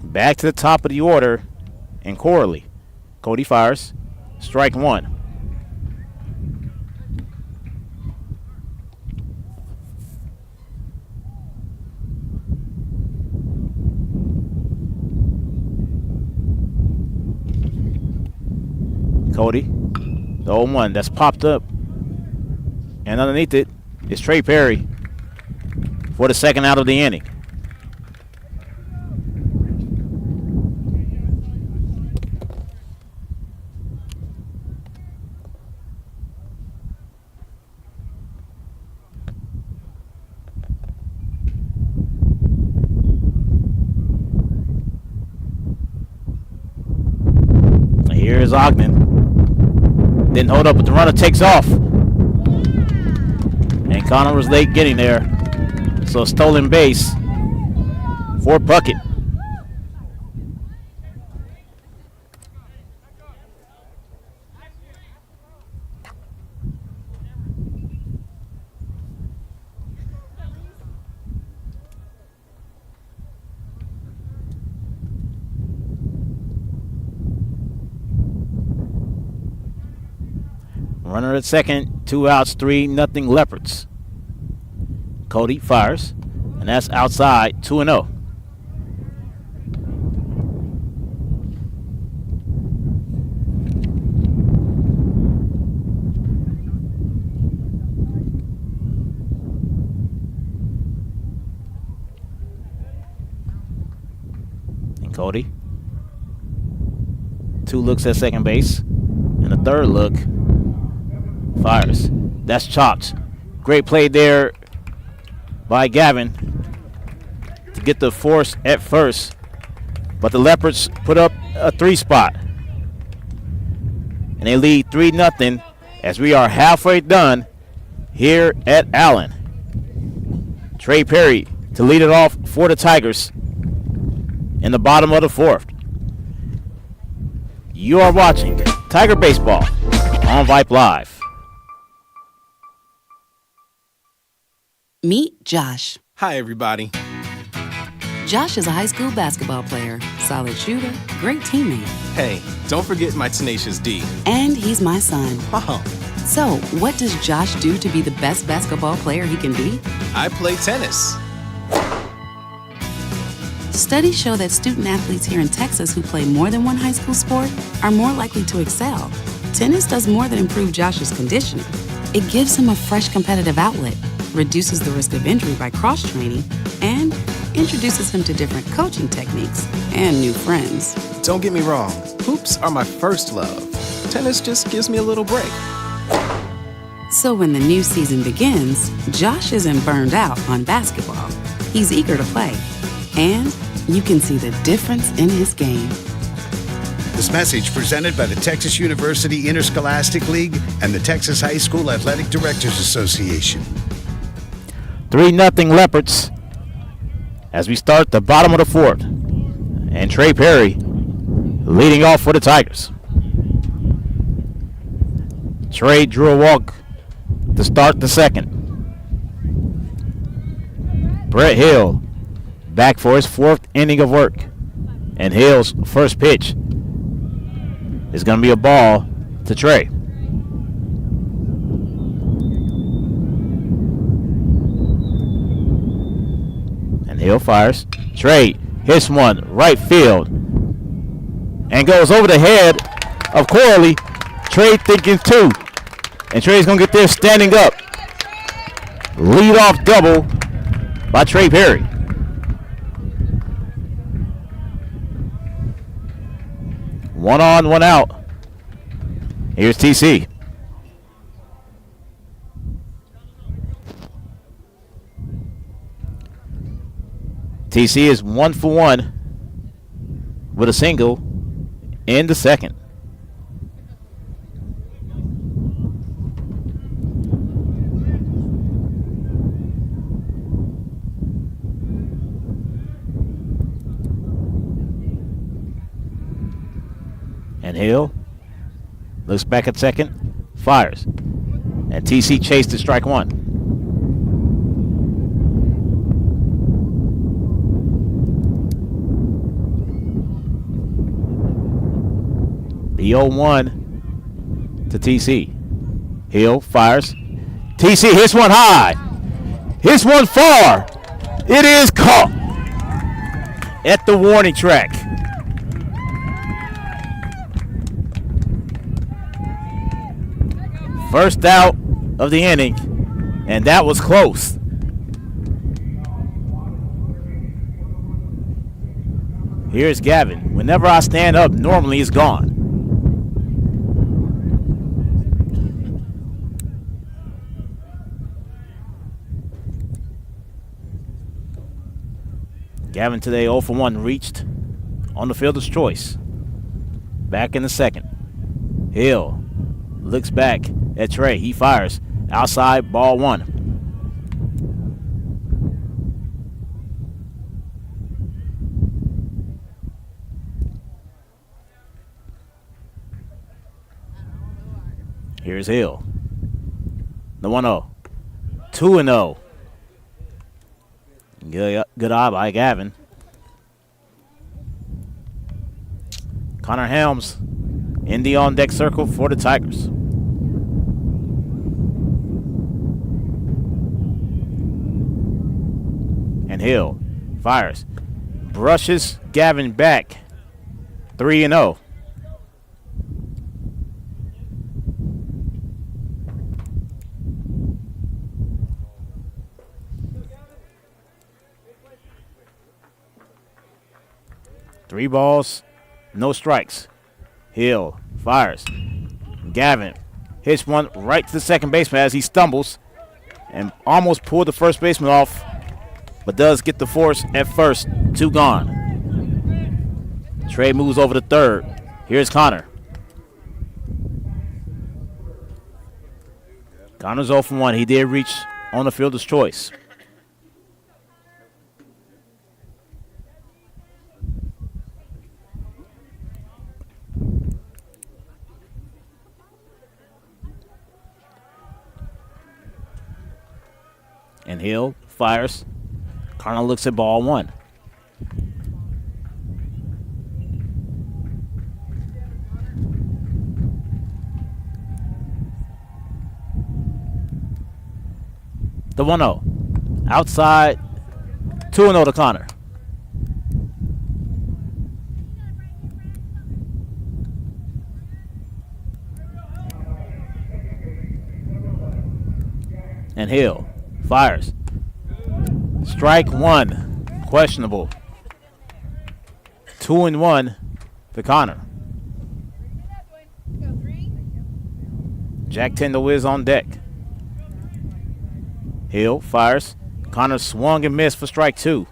Back to the top of the order in Corley. Cody fires. Strike 1. Cody, the 0-1 that's popped up. And underneath it is Trey Perry for the second out of the inning. Here's Ogden. Didn't hold up, but the runner takes off. And Connor was late getting there. So stolen base for Puckett. Runner at second, 2 outs, 3-0 Leopards. Cody fires, and that's outside, 2-0. And Cody, 2 looks at second base, and the third look. Fires. That's chopped. Great play there by Gavin to get the force at first. But the Leopards put up a 3 spot. And they lead 3-0 as we are halfway done here at Allen. Trey Perry to lead it off for the Tigers in the bottom of the 4th. You are watching Tiger Baseball on Vype Live. Meet Josh. Hi, everybody. Josh is a high school basketball player, solid shooter, great teammate. Hey, don't forget my tenacious D. And he's my son. Oh. So, what does Josh do to be the best basketball player he can be? I play tennis. Studies show that student athletes here in Texas who play more than one high school sport are more likely to excel. Tennis does more than improve Josh's conditioning. It gives him a fresh competitive outlet, reduces the risk of injury by cross-training, and introduces him to different coaching techniques and new friends. Don't get me wrong, hoops are my first love. Tennis just gives me a little break. So when the new season begins, Josh isn't burned out on basketball. He's eager to play, and you can see the difference in his game. This message presented by the Texas University Interscholastic League and the Texas High School Athletic Directors Association. 3-0 Leopards as we start the bottom of the 4th. And Trey Perry leading off for the Tigers. Trey drew a walk to start the 2nd. Brett Hill back for his 4th inning of work. And Hill's first pitch is going to be a ball to Trey. Hill fires. Trey hits one right field and goes over the head of Corley. Trey thinking two. And Trey's going to get there standing up. Lead-off double by Trey Perry. One on, one out. Here's TC. TC is 1 for 1 with a single in the second. And Hill looks back at second, fires. And TC chased to strike one. The 0-1 to TC. Hill fires. TC hits one high. Hits one far. It is caught at the warning track. First out of the inning, and that was close. Here's Gavin. Whenever I stand up, normally it's gone. Gavin today 0 for 1 reached on the fielder's choice. Back in the second. Hill looks back at Trey. He fires. Outside, ball one. Here's Hill. The 1-0. 2-0. Good eye by Gavin. Connor Helms in the on-deck circle for the Tigers. And Hill fires. Brushes Gavin back. 3-0. Three balls, no strikes. Hill fires. Gavin hits one right to the second baseman as he stumbles and almost pulled the first baseman off, but does get the force at first. 2 gone. Trey moves over to third. Here's Connor. Connor's 0 for 1. He did reach on the fielder's choice. And Hill fires. Connor looks at ball one. The 1-0. Outside. 2-0 to Connor. And Hill fires. Strike one. Questionable. 2-1 for Connor. Jack Tyndall is on deck. Hill fires. Connor swung and missed for strike 2.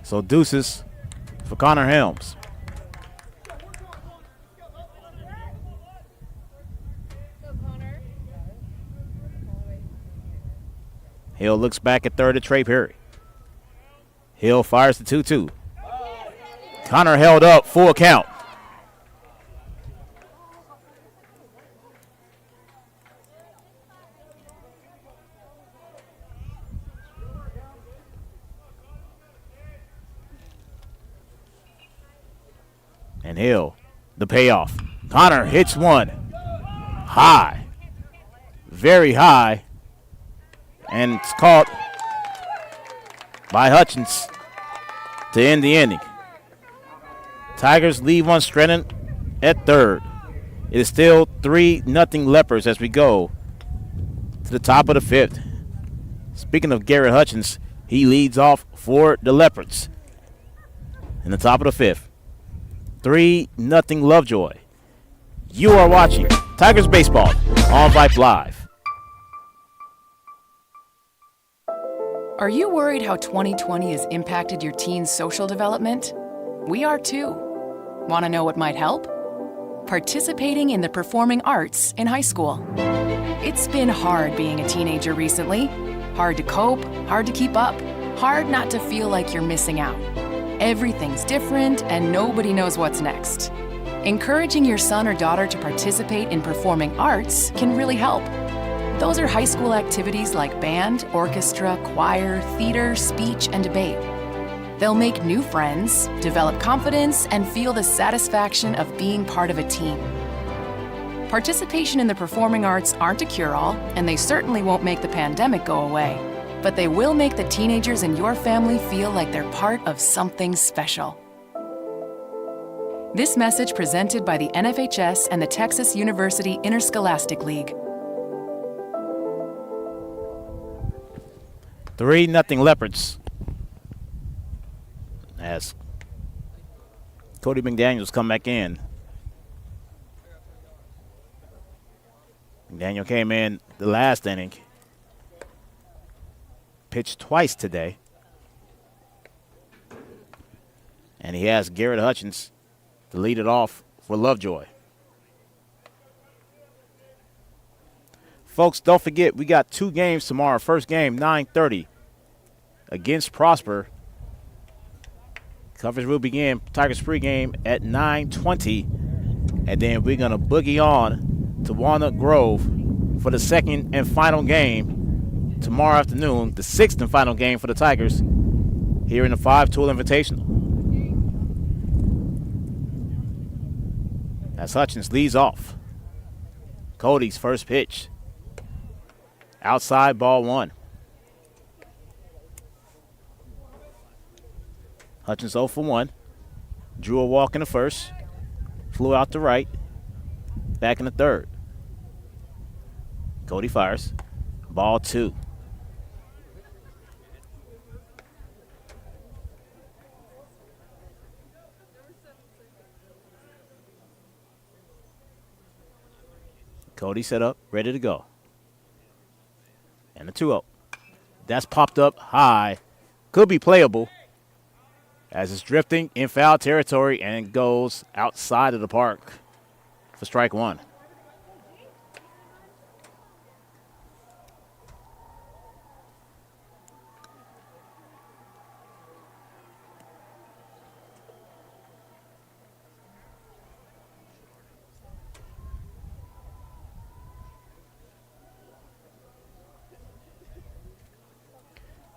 So deuces for Connor Helms. Hill looks back at third at Trey Perry. Hill fires the 2-2. Connor held up, full count. And Hill, the payoff. Connor hits one. High. Very high. And it's caught by Hutchins to end the inning. Tigers leave one stranded at third. It is still 3-0 Leopards as we go to the top of the fifth. Speaking of Garrett Hutchins, he leads off for the Leopards in the top of the fifth. 3-0 Lovejoy. You are watching Tigers Baseball on Vype Live. Are you worried how 2020 has impacted your teen's social development? We are too. Want to know what might help? Participating in the performing arts in high school. It's been hard being a teenager recently. Hard to cope, hard to keep up, hard not to feel like you're missing out. Everything's different and nobody knows what's next. Encouraging your son or daughter to participate in performing arts can really help. Those are high school activities like band, orchestra, choir, theater, speech, and debate. They'll make new friends, develop confidence, and feel the satisfaction of being part of a team. Participation in the performing arts aren't a cure-all, and they certainly won't make the pandemic go away, but they will make the teenagers in your family feel like they're part of something special. This message presented by the NFHS and the Texas University Interscholastic League. 3-0 Leopards. As Cody McDaniels come back in. McDaniel came in the last inning. Pitched twice today. And he has Garrett Hutchins to lead it off for Lovejoy. Folks, don't forget, we got 2 games tomorrow. First game, 9:30 against Prosper. Coverage will begin Tigers pregame at 9:20. And then we're going to boogie on to Walnut Grove for the second and final game tomorrow afternoon, the 6th and final game for the Tigers here in the 5-tool Invitational. As Hutchins leads off. Cody's first pitch. Outside, ball 1. Hutchins 0 for 1. Drew a walk in the first. Flew out to right. Back in the third. Cody fires. Ball 2. Cody set up, ready to go. And the 2-0. That's popped up high. Could be playable as it's drifting in foul territory and goes outside of the park for strike 1.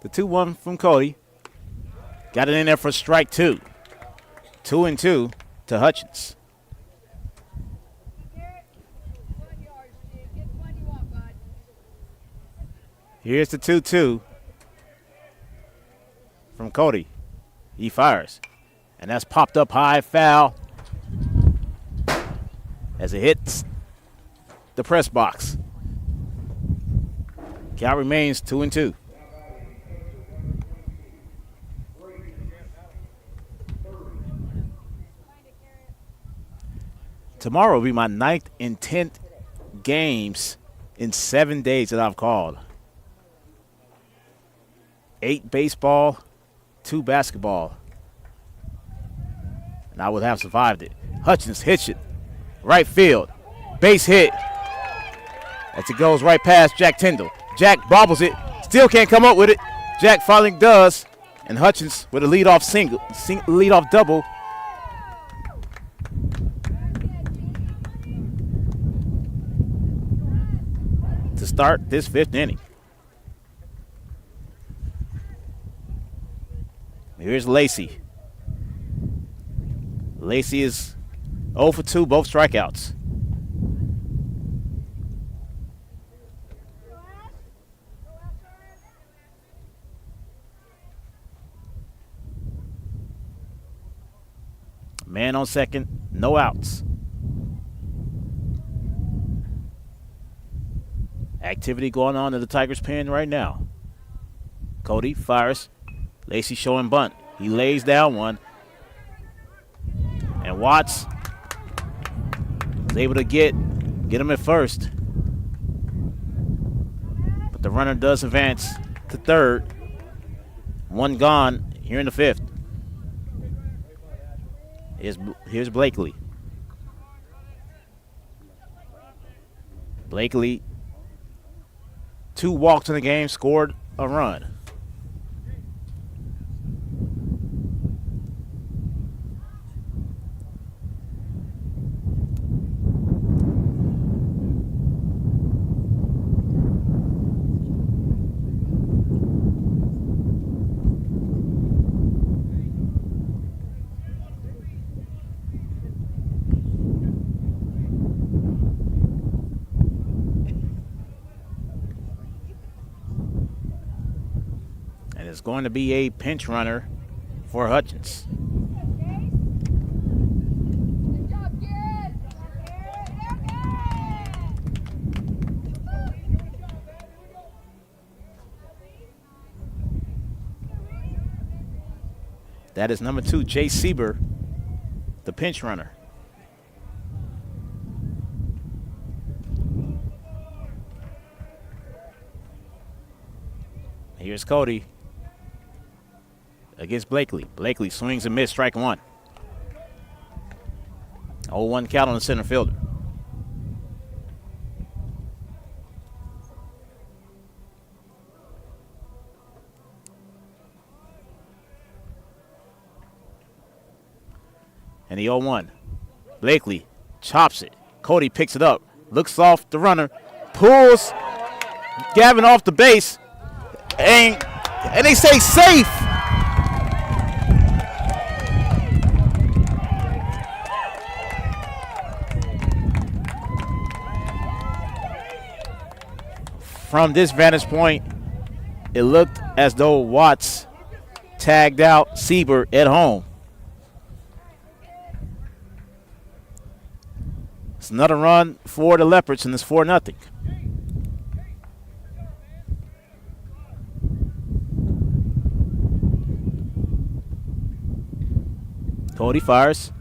The 2-1 from Cody. Got it in there for strike 2. 2-2 to Hutchins. Here's the 2-2 from Cody. He fires. And that's popped up high, foul as it hits the press box. Count remains 2-2. Tomorrow will be my 9th and 10th games in 7 days that I've called. 8 baseball, 2 basketball. And I would have survived it. Hutchins hits it. Right field. Base hit. As it goes right past Jack Tyndall. Jack bobbles it. Still can't come up with it. Jack finally does. And Hutchins with a leadoff leadoff double. To start this 5th inning. Here's Lacey. Lacey is 0 for 2, both strikeouts. Man on second, no outs. Activity going on in the Tigers' pen right now. Cody fires. Lacey showing bunt. He lays down one. And Watts is able to get him at first. But the runner does advance to third. One gone here in the fifth. Here's Blakely. Blakely, 2 walks in the game, scored a run. It's going to be a pinch runner for Hutchins. That is number 2, Jay Sieber, the pinch runner. Here's Cody against Blakely. Blakely swings and misses, strike 1. 0-1 count on the center fielder. And the 0-1. Blakely chops it. Cody picks it up, looks off the runner, pulls Gavin off the base, and they say safe. From this vantage point, it looked as though Watts tagged out Sieber at home. It's another run for the Leopards, and it's 4-0. Cody fires,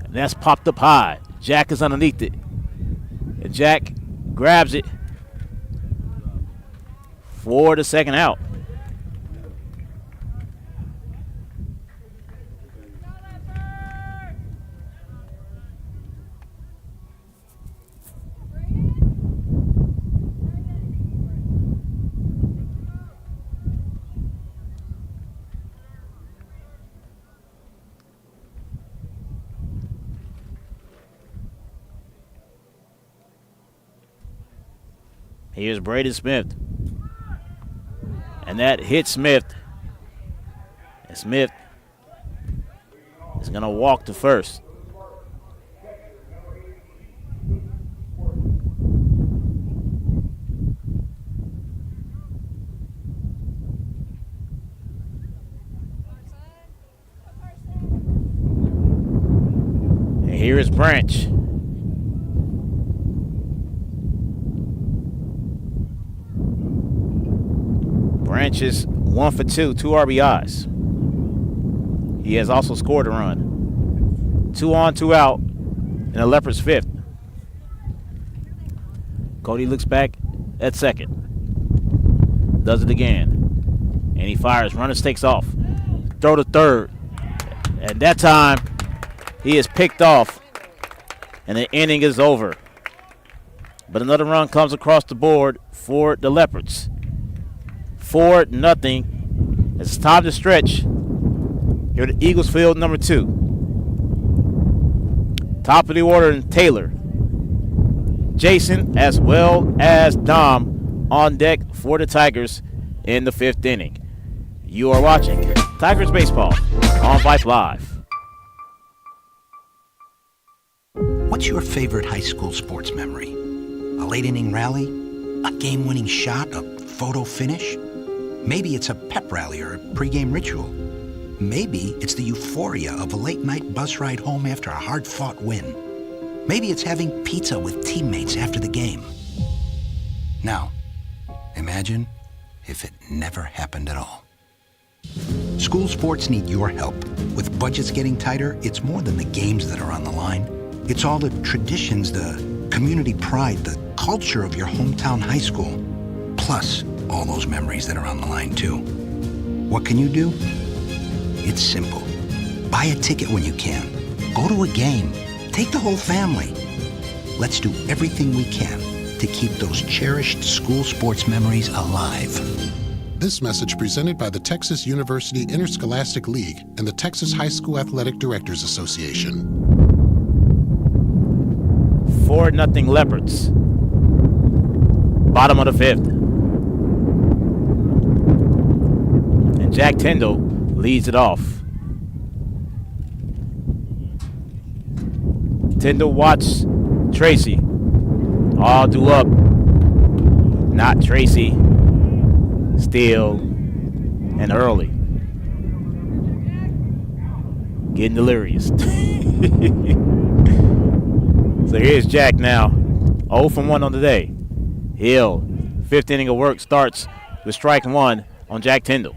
and that's popped up high. Jack is underneath it, and Jack grabs it for the second out. Here's Braden Smith. And that hits Smith. And Smith is going to walk to first. And here is Branch. Branch is 1 for 2 RBIs. He has also scored a run. 2 on, 2 out in the Leopards' fifth. Cody looks back at second. Does it again. And he fires. Runner takes off. Throw to third. And that time, he is picked off. And the inning is over. But another run comes across the board for the Leopards. 4-0. It's time to stretch here at Eagles Field number 2. Top of the order in Taylor, Jason, as well as Dom on deck for the Tigers in the 5th inning. You are watching Tigers Baseball on Vype Live. What's your favorite high school sports memory? A late inning rally? A game-winning shot? A photo finish? Maybe it's a pep rally or a pregame ritual. Maybe it's the euphoria of a late-night bus ride home after a hard-fought win. Maybe it's having pizza with teammates after the game. Now, imagine if it never happened at all. School sports need your help. With budgets getting tighter, it's more than the games that are on the line. It's all the traditions, the community pride, the culture of your hometown high school, plus all those memories that are on the line too. What can you do? It's simple. Buy a ticket when you can. Go to a game. Take the whole family. Let's do everything we can to keep those cherished school sports memories alive. This message presented by the Texas University Interscholastic League and the Texas High School Athletic Directors Association. 4-0 Leopards. Bottom of the 5th. And Jack Tyndall leads it off. Tyndall watch Tracy. All due up. Not Tracy. Still and early. Getting delirious. So here's Jack now. 0 from 1 on the day. Hill, 5th inning of work starts with strike 1 on Jack Tyndall.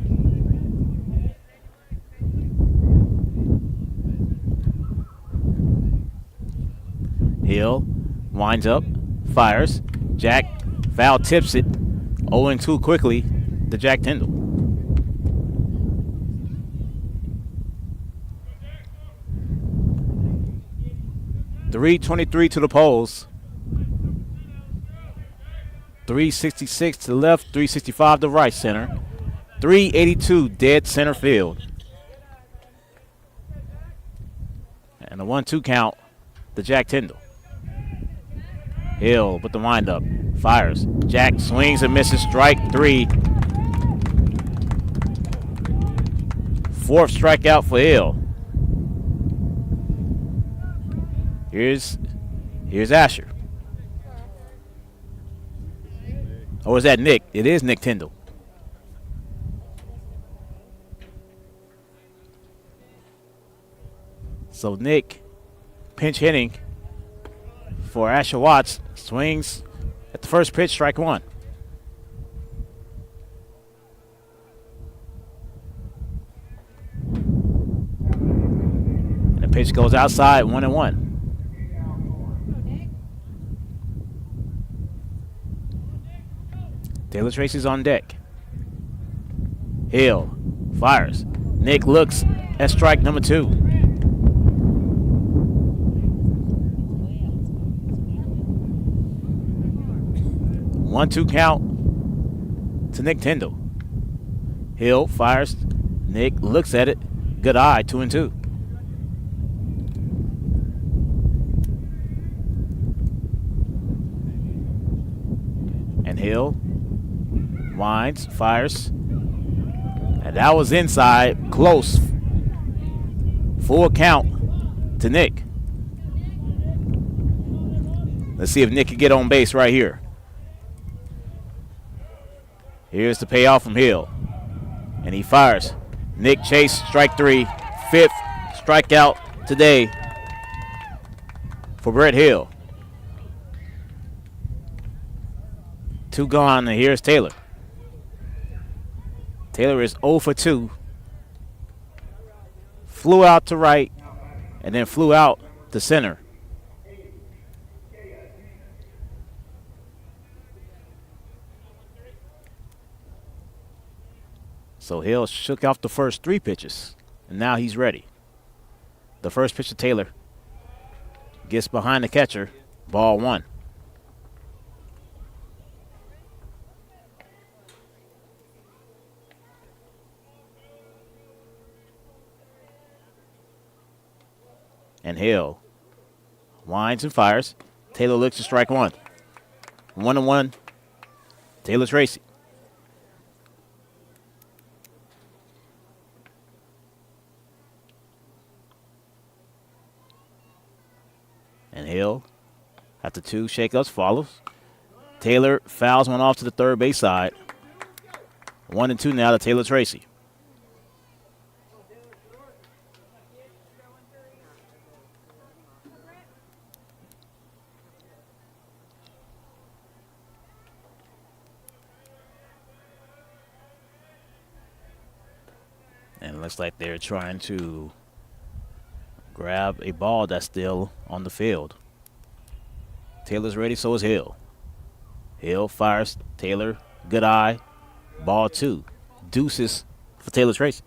Hill winds up, fires. Jack foul tips it. 0-2 quickly to Jack Tyndall. .323 to the poles. 366 to the left, 365 to right center. 382 dead center field. And a 1-2 count to Jack Tyndall. Hill with the windup. Fires. Jack swings and misses. Strike 3. 4th strikeout for Hill. Here's Asher. Or is that Nick? It is Nick Tyndall. So Nick, pinch hitting for Asher Watts, swings at the first pitch, strike 1. And the pitch goes outside, 1-1. Taylor Tracy's on deck. Hill fires. Nick looks at strike number 2. One-two count to Nick Tyndall. Hill fires. Nick looks at it. Good eye, 2-2. And Hill winds, fires. And that was inside, close. Full count to Nick. Let's see if Nick can get on base right here. Here's the payoff from Hill. And he fires. Nick Chase, strike 3. 5th strikeout today for Brett Hill. 2 gone, and here's Taylor. Taylor is 0 for 2. Flew out to right, and then flew out to center. So Hill shook off the first 3 pitches, and now he's ready. The first pitch to Taylor gets behind the catcher, ball 1. And Hill winds and fires. Taylor looks to strike 1. 1-1, Taylor Tracy. And Hill, after 2 shakeups, follows. Taylor fouls one off to the third base side. 1-2 now to Taylor Tracy. And it looks like they're trying to grab a ball that's still on the field. Taylor's ready, so is Hill. Hill fires Taylor. Good eye. Ball 2. Deuces for Taylor Tracy.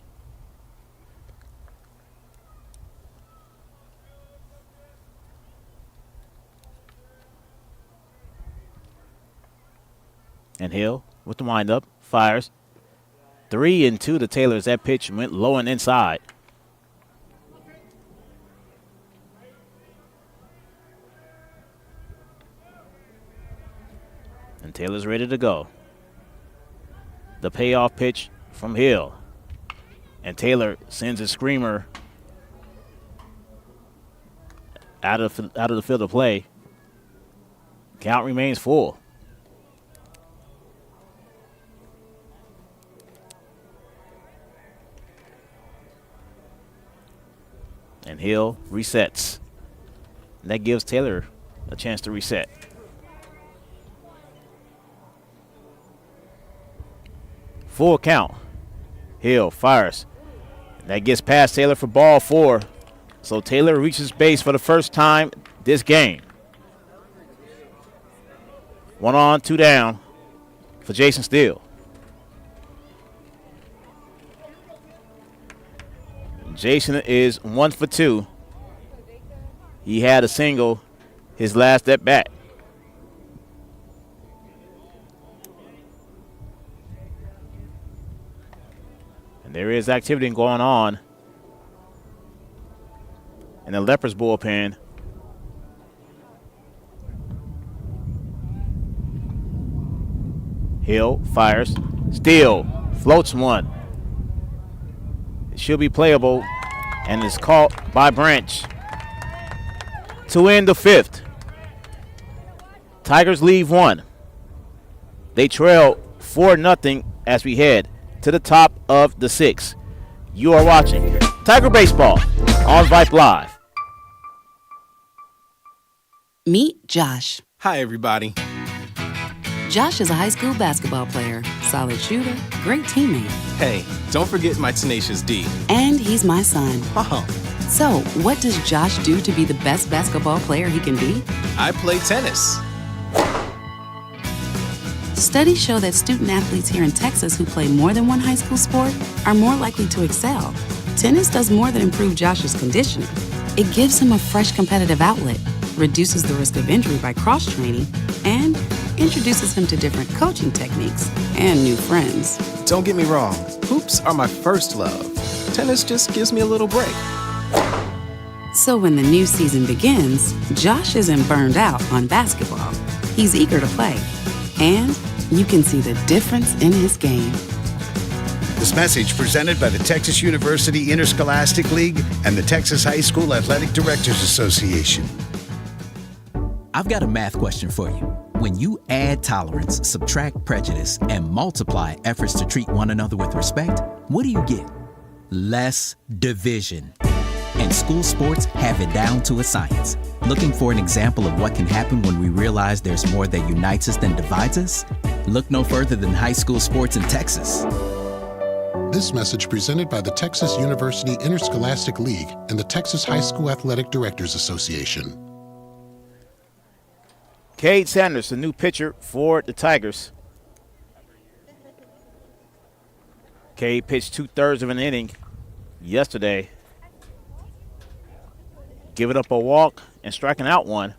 And Hill with the windup. Fires. 3-2 to Taylor as that pitch went low and inside. And Taylor's ready to go. The payoff pitch from Hill. And Taylor sends a screamer out of the field of play. Count remains full. And Hill resets. And that gives Taylor a chance to reset. Full count. Hill fires. And that gets past Taylor for ball 4. So Taylor reaches base for the first time this game. 1 on, 2 down for Jason Steele. Jason is 1 for 2. He had a single his last at bat. And there is activity going on in the Leopards bullpen. Hill fires. Steele floats one. It should be playable and is caught by Branch. To end the 5th. Tigers leave 1. They trail 4-0 as we head to the top of the 6th. You are watching Tiger Baseball on Vype Live. Meet Josh. Hi, everybody. Josh is a high school basketball player, solid shooter, great teammate. Hey, don't forget my tenacious D. And he's my son. Oh. So, what does Josh do to be the best basketball player he can be? I play tennis. Studies show that student athletes here in Texas who play more than one high school sport are more likely to excel. Tennis does more than improve Josh's conditioning. It gives him a fresh competitive outlet, reduces the risk of injury by cross-training, and introduces him to different coaching techniques and new friends. Don't get me wrong, hoops are my first love. Tennis just gives me a little break. So when the new season begins, Josh isn't burned out on basketball. He's eager to play. And you can see the difference in his game. This message presented by the Texas University Interscholastic League and the Texas High School Athletic Directors Association. I've got a math question for you. When you add tolerance, subtract prejudice, and multiply efforts to treat one another with respect, what do you get? Less division. And school sports have it down to a science. Looking for an example of what can happen when we realize there's more that unites us than divides us? Look no further than high school sports in Texas. This message presented by the Texas University Interscholastic League and the Texas High School Athletic Directors Association. Cade Sanders, the new pitcher for the Tigers. Cade pitched 2/3 of an inning yesterday, giving up a walk and striking out one.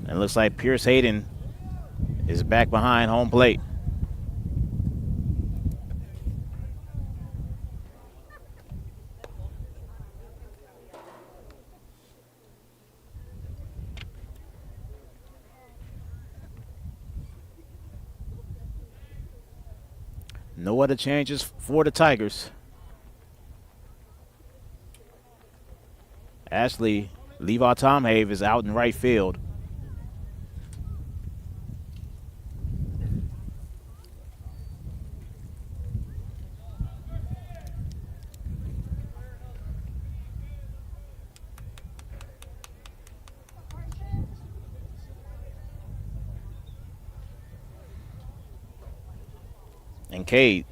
And it looks like Pierce Hayden is back behind home plate. No other changes for the Tigers. Ashley Levi Tomhave is out in right field. And Cade,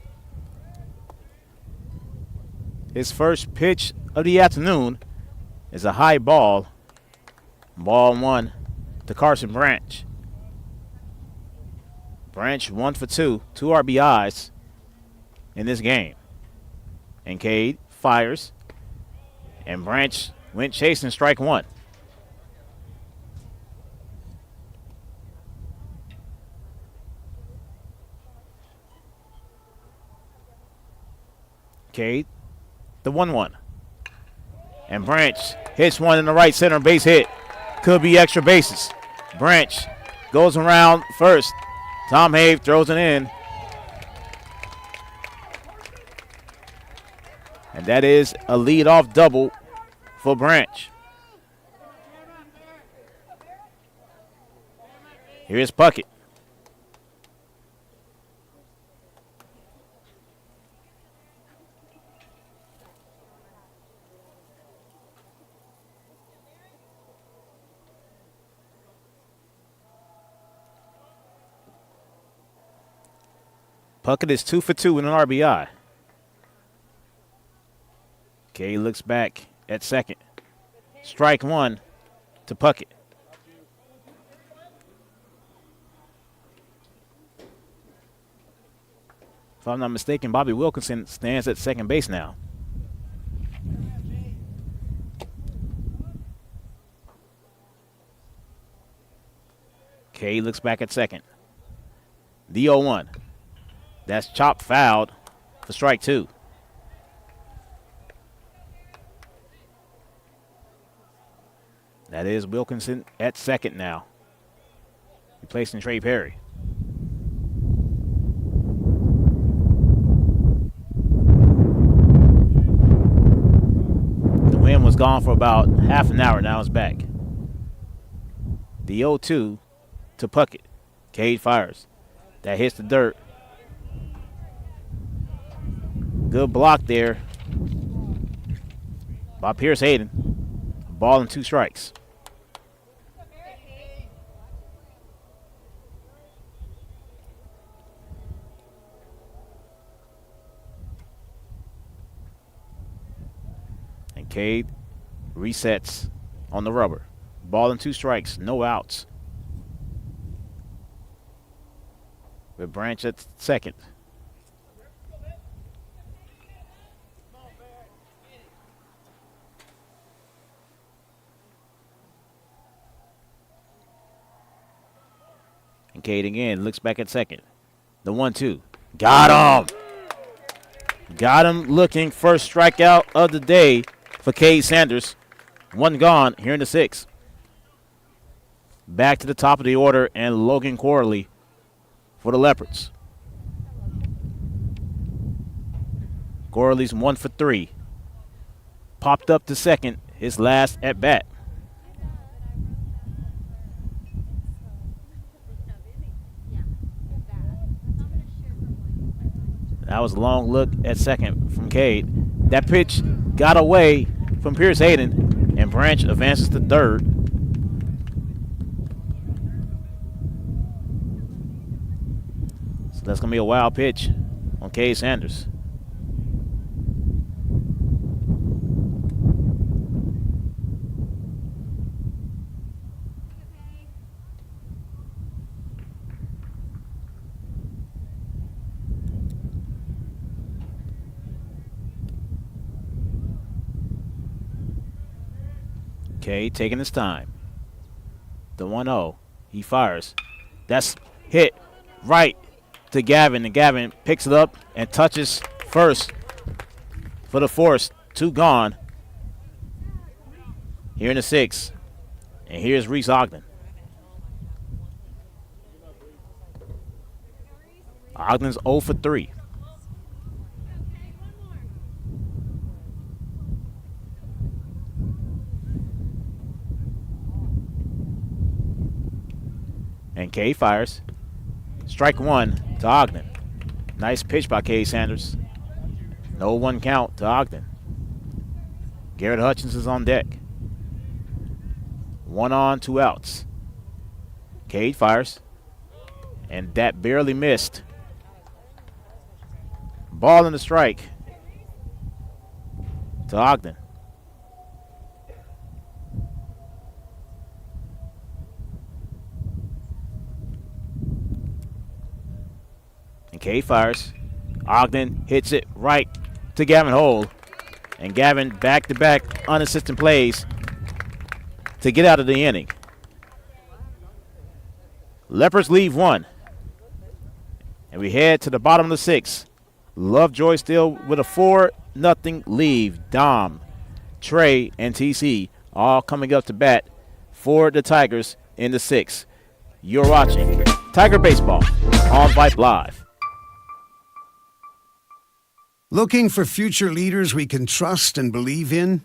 his first pitch of the afternoon is a high ball. Ball 1 to Carson Branch. Branch 1 for 2 RBIs in this game. And Cade fires, and Branch went chasing strike 1. Cade, the 1-1. And Branch hits one in the right center base hit. Could be extra bases. Branch goes around first. Tom Have throws it in. And that is a leadoff double for Branch. Here's Puckett. Puckett is 2 for 2 in an RBI. Kay looks back at second. Strike 1 to Puckett. If I'm not mistaken, Bobby Wilkinson stands at second base now. Kay looks back at second. The 0-1. That's chopped fouled for strike 2. That is Wilkinson at second now, replacing Trey Perry. The wind was gone for about half an hour. Now it's back. The 0-2 to Puckett. Cade fires. That hits the dirt. Good block there by Pierce Hayden. Ball and 2 strikes. And Cade resets on the rubber. Ball and 2 strikes, no outs. With Branch at second. And Cade again looks back at second. The 1-2. Got him. Got him looking. First strikeout of the day for Cade Sanders. 1 gone here in the 6th. Back to the top of the order, and Logan Corley for the Leopards. Corley's 1 for 3. Popped up to second, his last at bat. That was a long look at second from Cade. That pitch got away from Pierce Hayden, and Branch advances to third. So that's going to be a wild pitch on Cade Sanders. Okay, taking his time. The 1-0. He fires. That's hit right to Gavin, and Gavin picks it up and touches first for the force. 2 gone here in the 6th. And here's Reese Ogden. Ogden's 0 for 3. And Cade fires. Strike 1 to Ogden. Nice pitch by Cade Sanders. No 1 count to Ogden. Garrett Hutchins is on deck. 1 on, 2 outs. Cade fires. And that barely missed. Ball in the strike to Ogden. And K fires. Ogden hits it right to Gavin Hole. And Gavin back-to-back unassisted plays to get out of the inning. Leopards leave 1. And we head to the bottom of the 6th. Lovejoy still with a 4-0 lead. Dom, Trey, and TC all coming up to bat for the Tigers in the 6th. You're watching Tiger Baseball on Vype Live. Looking for future leaders we can trust and believe in?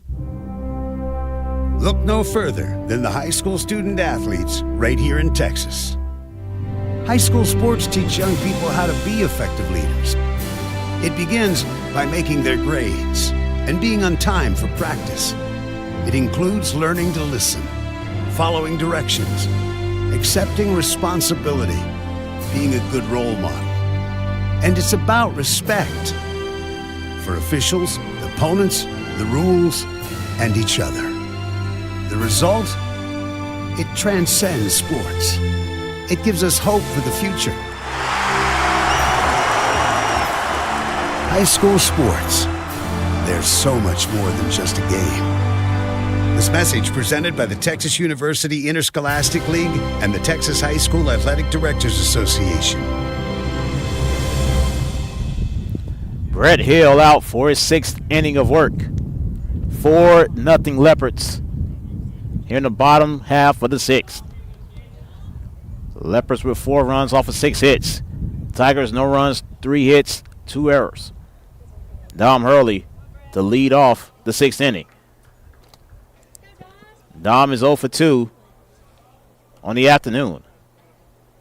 Look no further than the high school student athletes right here in Texas. High school sports teach young people how to be effective leaders. It begins by making their grades and being on time for practice. It includes learning to listen, following directions, accepting responsibility, being a good role model. And it's about respect for officials, opponents, the rules, and each other. The result? It transcends sports. It gives us hope for the future. High school sports. There's so much more than just a game. This message presented by the Texas University Interscholastic League and the Texas High School Athletic Directors Association. Brett Hill out for his 6th inning of work. 4-0 Leopards here in the bottom half of the 6th. Leopards with 4 runs off of 6 hits. Tigers no runs, 3 hits, 2 errors. Dom Hurley to lead off the 6th inning. Dom is 0 for 2 on the afternoon.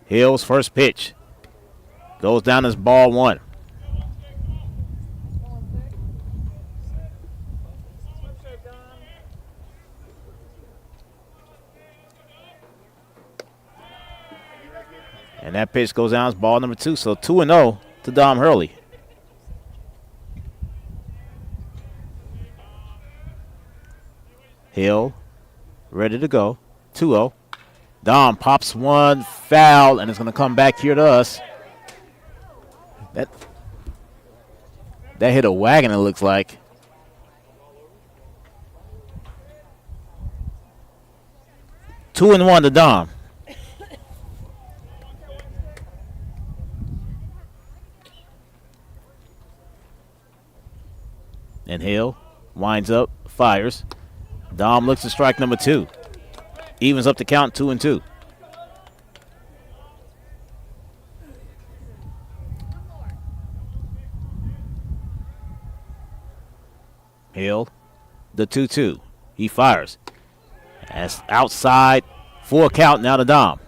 Hill's first pitch goes down as ball 1. And that pitch goes down as ball number 2. So 2-0 to Dom Hurley. Hill ready to go. 2-0. Dom pops one foul, and it's going to come back here to us. That hit a wagon, it looks like. Two and 1 to Dom. And Hill winds up, fires. Dom looks at strike number 2. Evens up the count 2-2. Hill, the 2-2. He fires. That's outside. Full count now to Dom.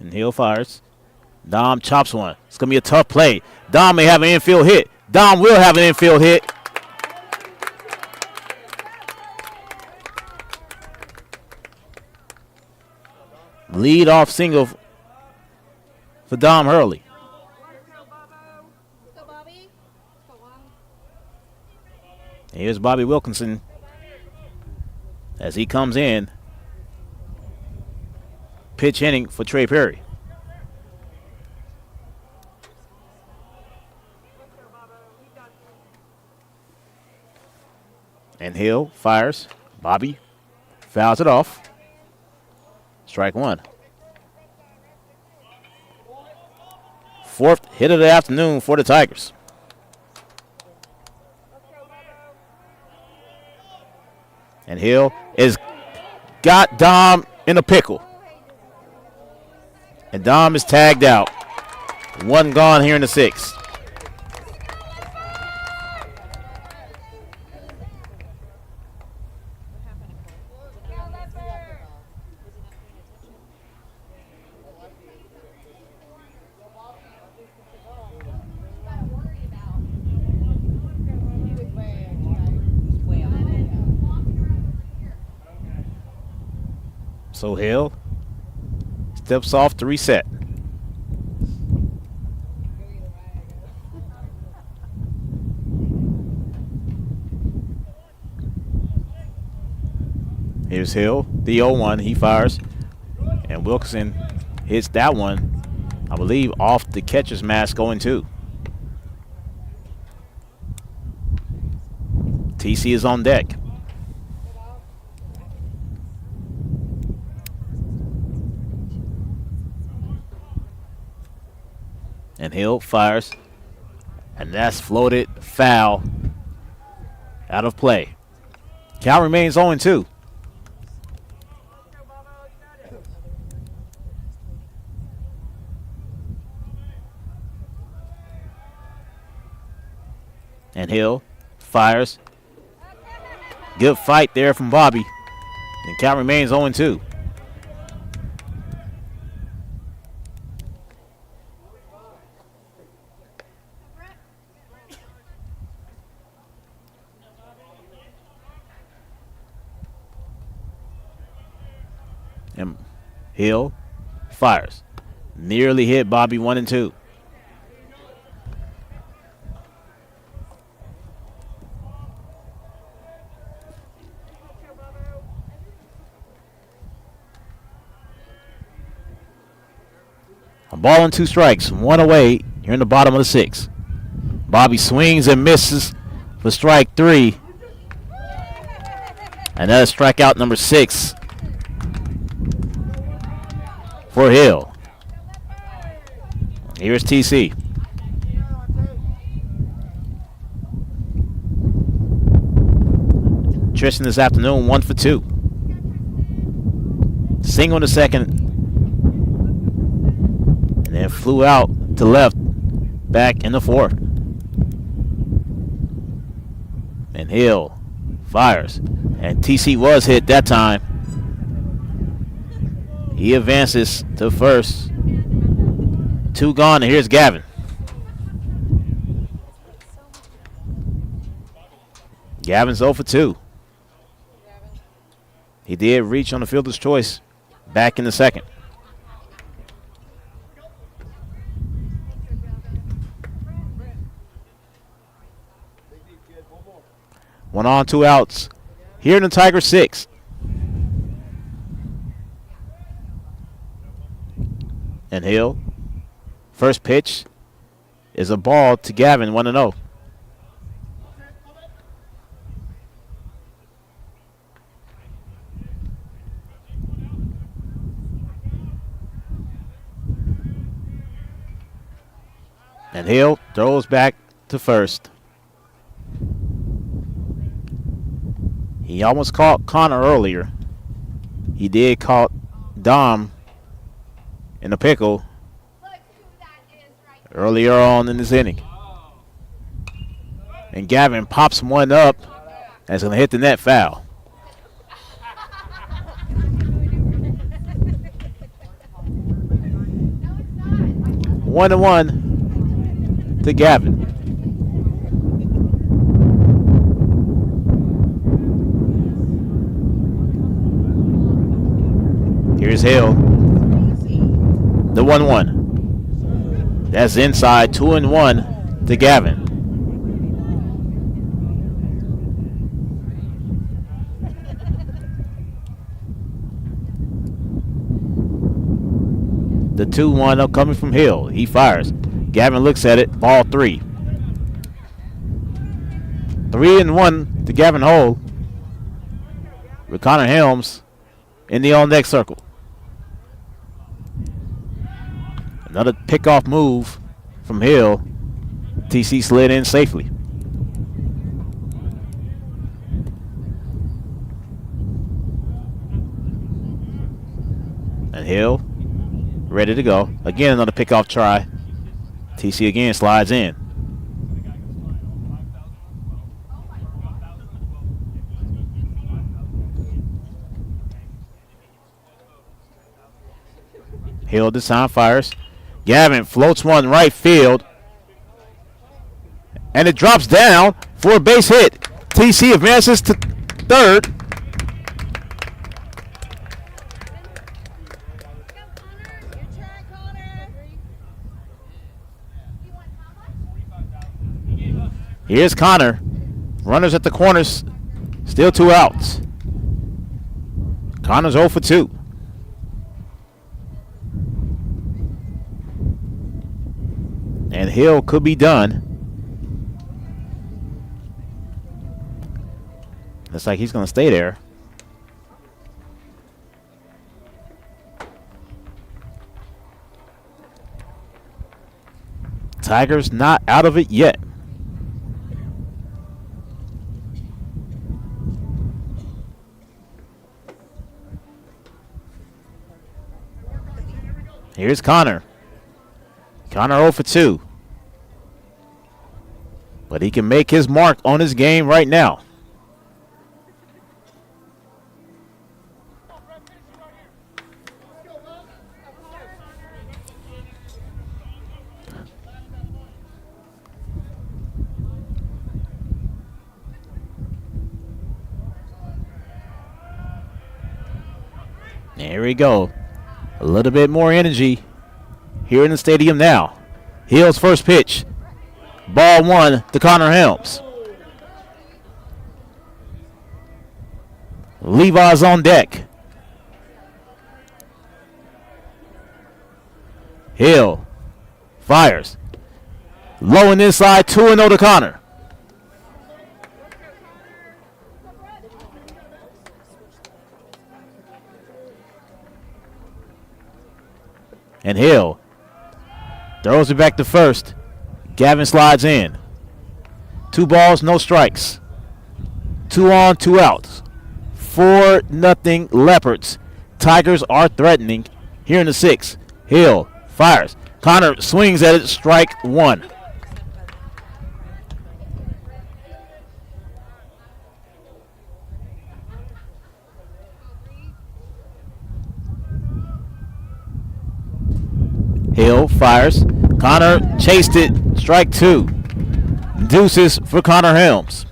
And Hill fires. Dom chops one. It's going to be a tough play. Dom may have an infield hit. Dom will have an infield hit. Lead off single for Dom Hurley. And here's Bobby Wilkinson as he comes in. Pitch inning for Trey Perry. And Hill fires. Bobby fouls it off. Strike 1. Fourth hit of the afternoon for the Tigers. And Hill is got Dom in a pickle. And Dom is tagged out. One gone here in the 6th. So Hill steps off to reset. Here's Hill, the 0-1. He fires. And Wilkerson hits that one, I believe, off the catcher's mask going 2. TC is on deck. And Hill fires. And that's floated foul out of play. Count remains 0-2. And Hill fires. Good fight there from Bobby. And count remains 0-2. And Hill fires. Nearly hit Bobby 1-2. A ball and 2 strikes, 1 away here in the bottom of the 6th. Bobby swings and misses for strike 3. And that is strikeout number 6 for Hill. Here's TC. Tristan this afternoon, 1 for 2. Single in the second. And then flew out to left back in the 4th. And Hill fires. And TC was hit that time. He advances to first. 2 gone, and here's Gavin. Gavin's 0 for 2. He did reach on the fielder's choice back in the second. One on, 2 outs. Here in the Tiger 6. And Hill. First pitch is a ball to Gavin, 1-0. And Hill throws back to first. He almost caught Connor earlier. He did caught Dom in the pickle earlier on in this inning. And Gavin pops one up. That's going to hit the net foul. One to one to Gavin. Here's Hill. The 1-1. That's inside. 2-1 to Gavin. The 2-1 coming from Hill. He fires. Gavin looks at it. Ball 3. 3-1 to Gavin Hole. With Connor Helms in the on-deck circle. Another pickoff move from Hill. TC slid in safely. And Hill ready to go. Again, another pickoff try. TC again slides in. Hill this time fires. Gavin floats one right field. And it drops down for a base hit. TC advances to third. Here's Connor. Runners at the corners. Still 2 outs. Connor's 0 for 2. And Hill could be done. Looks like he's going to stay there. Tigers not out of it yet. Here's Connor. Connor 0 for 2. But he can make his mark on his game right now. There we go. A little bit more energy here in the stadium now. Hill's first pitch. Ball 1 to Connor Helms. Levi's on deck. Hill fires. Low and inside, 2-0 to Connor. And Hill throws it back to first. Gavin slides in. 2 balls, no strikes. 2 on, 2 outs. 4-0 Leopards. Tigers are threatening here in the 6th. Hill fires. Connor swings at it, strike 1. Hill fires. Connor chased it. Strike 2. Deuces for Connor Helms.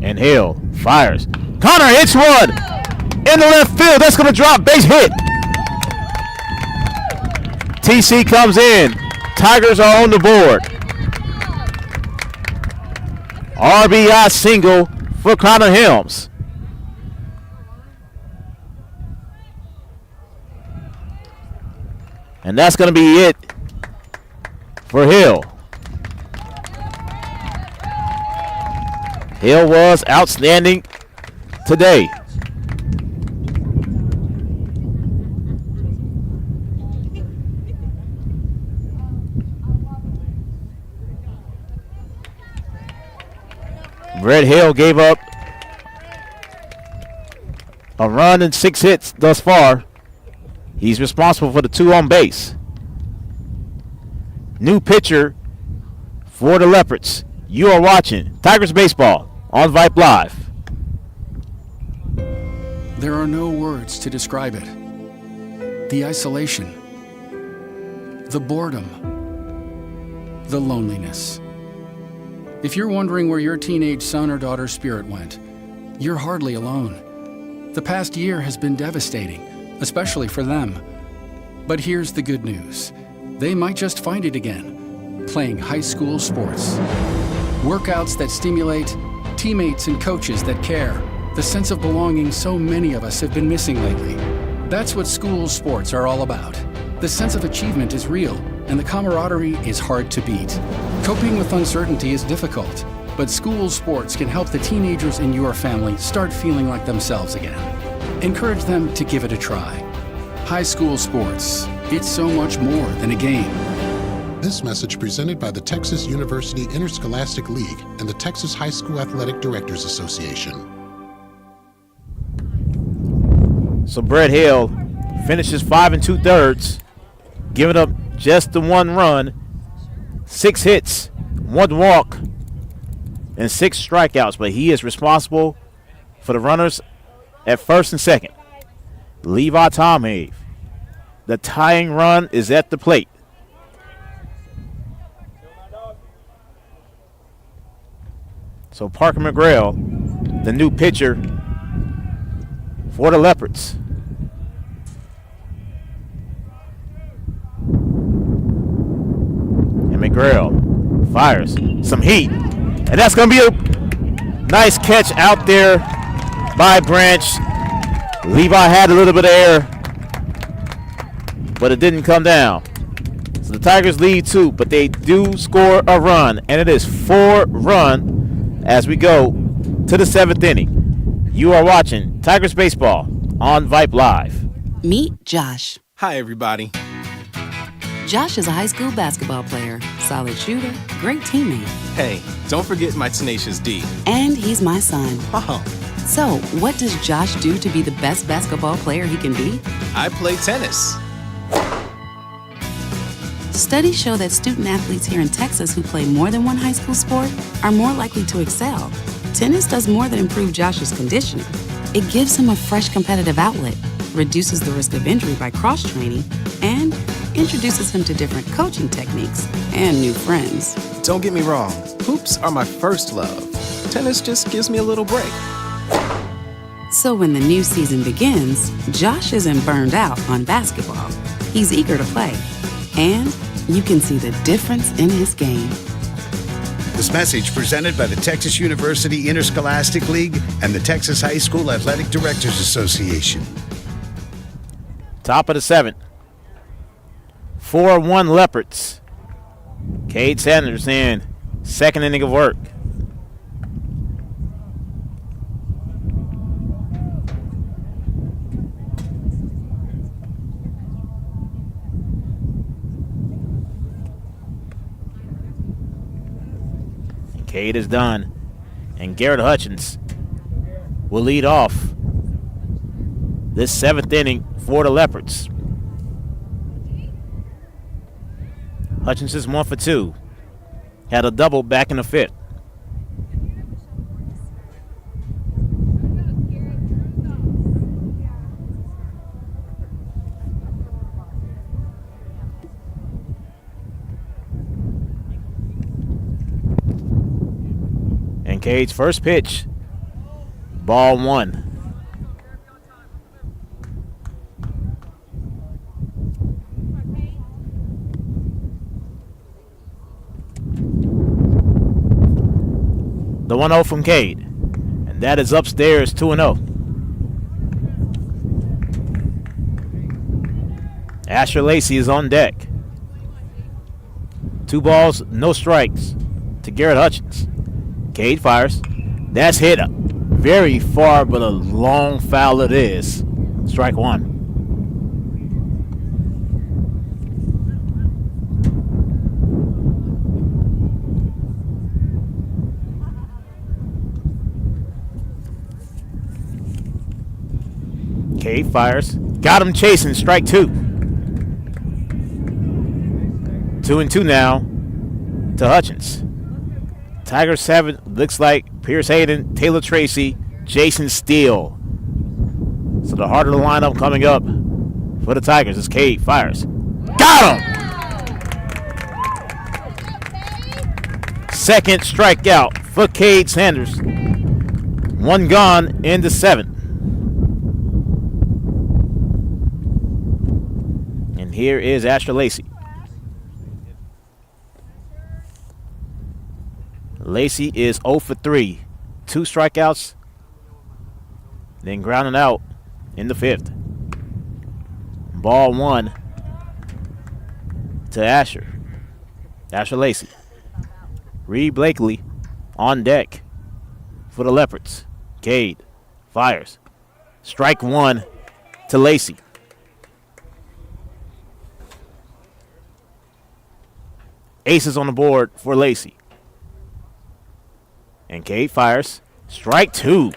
And Hill fires. Connor hits one in the left field. That's going to drop. Base hit. TC comes in. Tigers are on the board. RBI single for Connor Helms. And that's going to be it for Hill. Hill was outstanding today. Brett Hill gave up a run and 6 hits thus far. He's responsible for the 2 on base. New pitcher for the Leopards. You are watching Tigers Baseball on Vype Live. There are no words to describe it. The isolation, the boredom, the loneliness. If you're wondering where your teenage son or daughter's spirit went, you're hardly alone. The past year has been devastating, especially for them. But here's the good news. They might just find it again, playing high school sports. Workouts that stimulate, teammates and coaches that care, the sense of belonging so many of us have been missing lately. That's what school sports are all about. The sense of achievement is real, and the camaraderie is hard to beat. Coping with uncertainty is difficult, but school sports can help the teenagers in your family start feeling like themselves again. Encourage them to give it a try. High school sports, it's so much more than a game. This message presented by the Texas University Interscholastic League and the Texas High School Athletic Directors Association. So Brett Hill finishes 5 2/3, giving up just the 1 run, 6 hits, 1 walk, and 6 strikeouts. But he is responsible for the runners at first and second. Levi Tomhave. The tying run is at the plate. So Parker McGrail, the new pitcher for the Leopards. And McGrail fires some heat. And that's going to be a nice catch out there by Branch. Levi had a little bit of air, but it didn't come down. So the Tigers lead 2, but they do score a run, and it is 4-run as we go to the 7th inning. You are watching Tigers Baseball on Vype Live. Meet Josh. Hi, everybody. Josh is a high school basketball player, solid shooter, great teammate. Hey, don't forget my tenacious D. And he's my son. Oh, So, what does Josh do to be the best basketball player he can be? I play tennis. Studies show that student athletes here in Texas who play more than one high school sport are more likely to excel. Tennis does more than improve Josh's conditioning. It gives him a fresh competitive outlet, reduces the risk of injury by cross-training, and introduces him to different coaching techniques and new friends. Don't get me wrong, hoops are my first love. Tennis just gives me a little break. So when the new season begins, Josh isn't burned out on basketball. He's eager to play. And you can see the difference in his game. This message presented by the Texas University Interscholastic League and the Texas High School Athletic Directors Association. Top of the 7th. 4-1 Leopards. Cade Sanders in. Second inning of work. Cade is done. And Garrett Hutchins will lead off this 7th inning for the Leopards. Hutchins is 1 for 2. Had a double back in the 5th. And Cade's first pitch, ball 1. The 1-0 from Cade. And that is upstairs 2-0. Asher Lacey is on deck. 2 balls, no strikes to Garrett Hutchins. Cade fires. That's hit very far, but a long foul it is. Strike 1. Cade fires. Got him chasing. Strike 2. 2-2 now to Hutchins. Tigers 7 looks like Pierce Hayden, Taylor Tracy, Jason Steele. So the heart of the lineup coming up for the Tigers as Cade fires. Got him! Second strikeout for Cade Sanders. 1 gone in the 7th. And here is Asher Lacey. Lacey is 0 for 3. 2 strikeouts, then grounding out in the 5th. Ball 1 to Asher. Asher Lacey. Reed Blakely on deck for the Leopards. Cade fires. Strike 1 to Lacey. Aces on the board for Lacey. And Cade fires. Strike 2.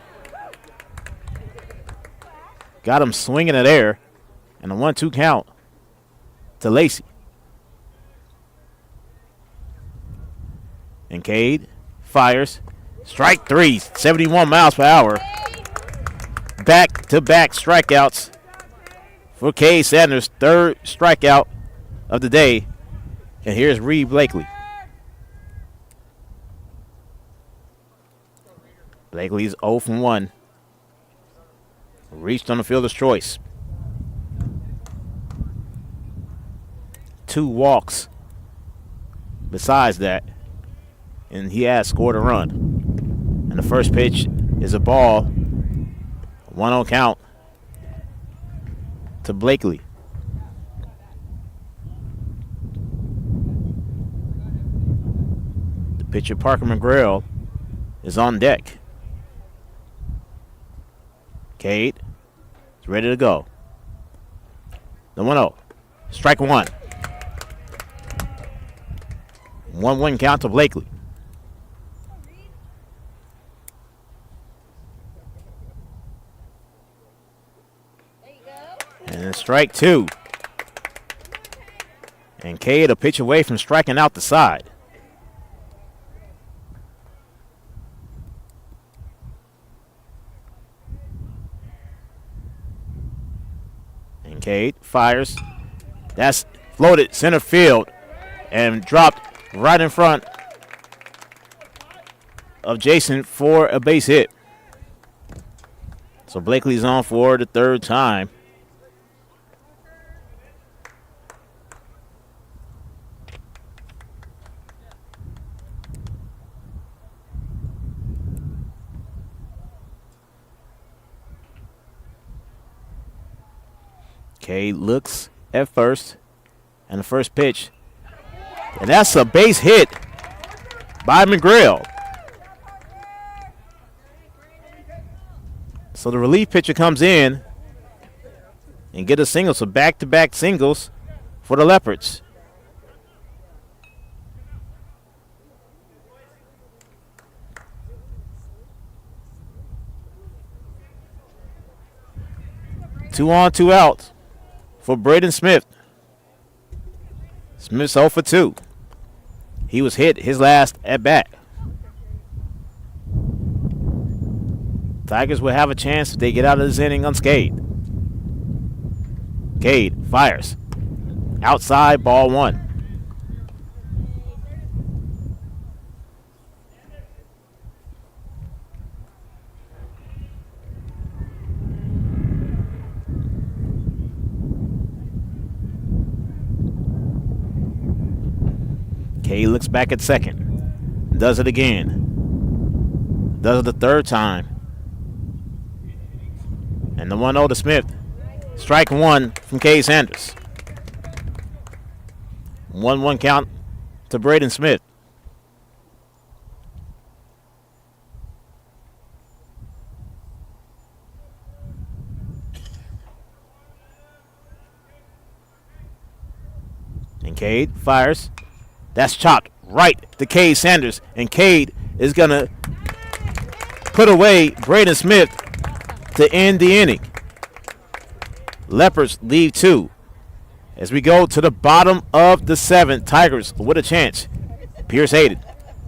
Got him swinging at air. And a 1-2 count to Lacey. And Cade fires. Strike 3. 71 miles per hour. Back-to-back strikeouts for Cade Sanders. 3rd strikeout of the day. And here's Reed Blakely. Blakely's 0 from 1. reached on the fielder's choice. 2 walks besides that, and he has scored a run. And the first pitch is a ball, 1-0 count to Blakely. The pitcher, Parker McGrail, is on deck. Cade is ready to go. The 1-0. Strike 1. 1-1 count to Blakely. And then strike 2. And Cade a pitch away from striking out the side. And Cade fires. That's floated center field and dropped right in front of Jason for a base hit. So Blakely's on for the 3rd time. Cade looks at first, and the first pitch, and that's a base hit by McGrail. So the relief pitcher comes in and get a single, so back-to-back singles for the Leopards. Two on, 2 out for Braden Smith. Smith's 0 for 2. He was hit his last at bat. Tigers will have a chance if they get out of this inning unscathed. Cade fires. Outside, ball 1. Cade looks back at second. Does it again. Does it the 3rd time. And the 1-0 to Smith. Strike 1 from Cade Sanders. 1-1 count to Braden Smith. And Cade fires. That's chopped right to Cade Sanders. And Cade is going to put away Braden Smith to end the inning. Leopards leave 2. As we go to the bottom of the 7th, Tigers with a chance. Pierce Hayden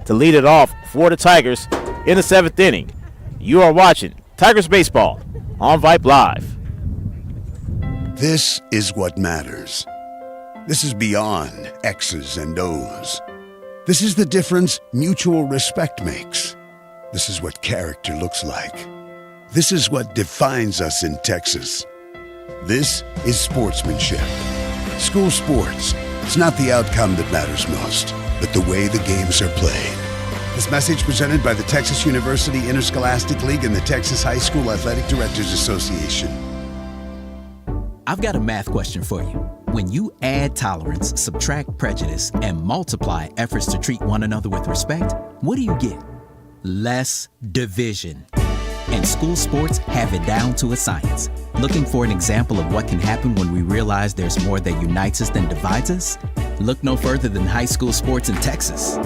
to lead it off for the Tigers in the 7th inning. You are watching Tigers Baseball on Vype Live. This is what matters. This is beyond X's and O's. This is the difference mutual respect makes. This is what character looks like. This is what defines us in Texas. This is sportsmanship. School sports. It's not the outcome that matters most, but the way the games are played. This message presented by the Texas University Interscholastic League and the Texas High School Athletic Directors Association. I've got a math question for you. When you add tolerance, subtract prejudice, and multiply efforts to treat one another with respect, what do you get? Less division. And school sports have it down to a science. Looking for an example of what can happen when we realize there's more that unites us than divides us? Look no further than high school sports in Texas.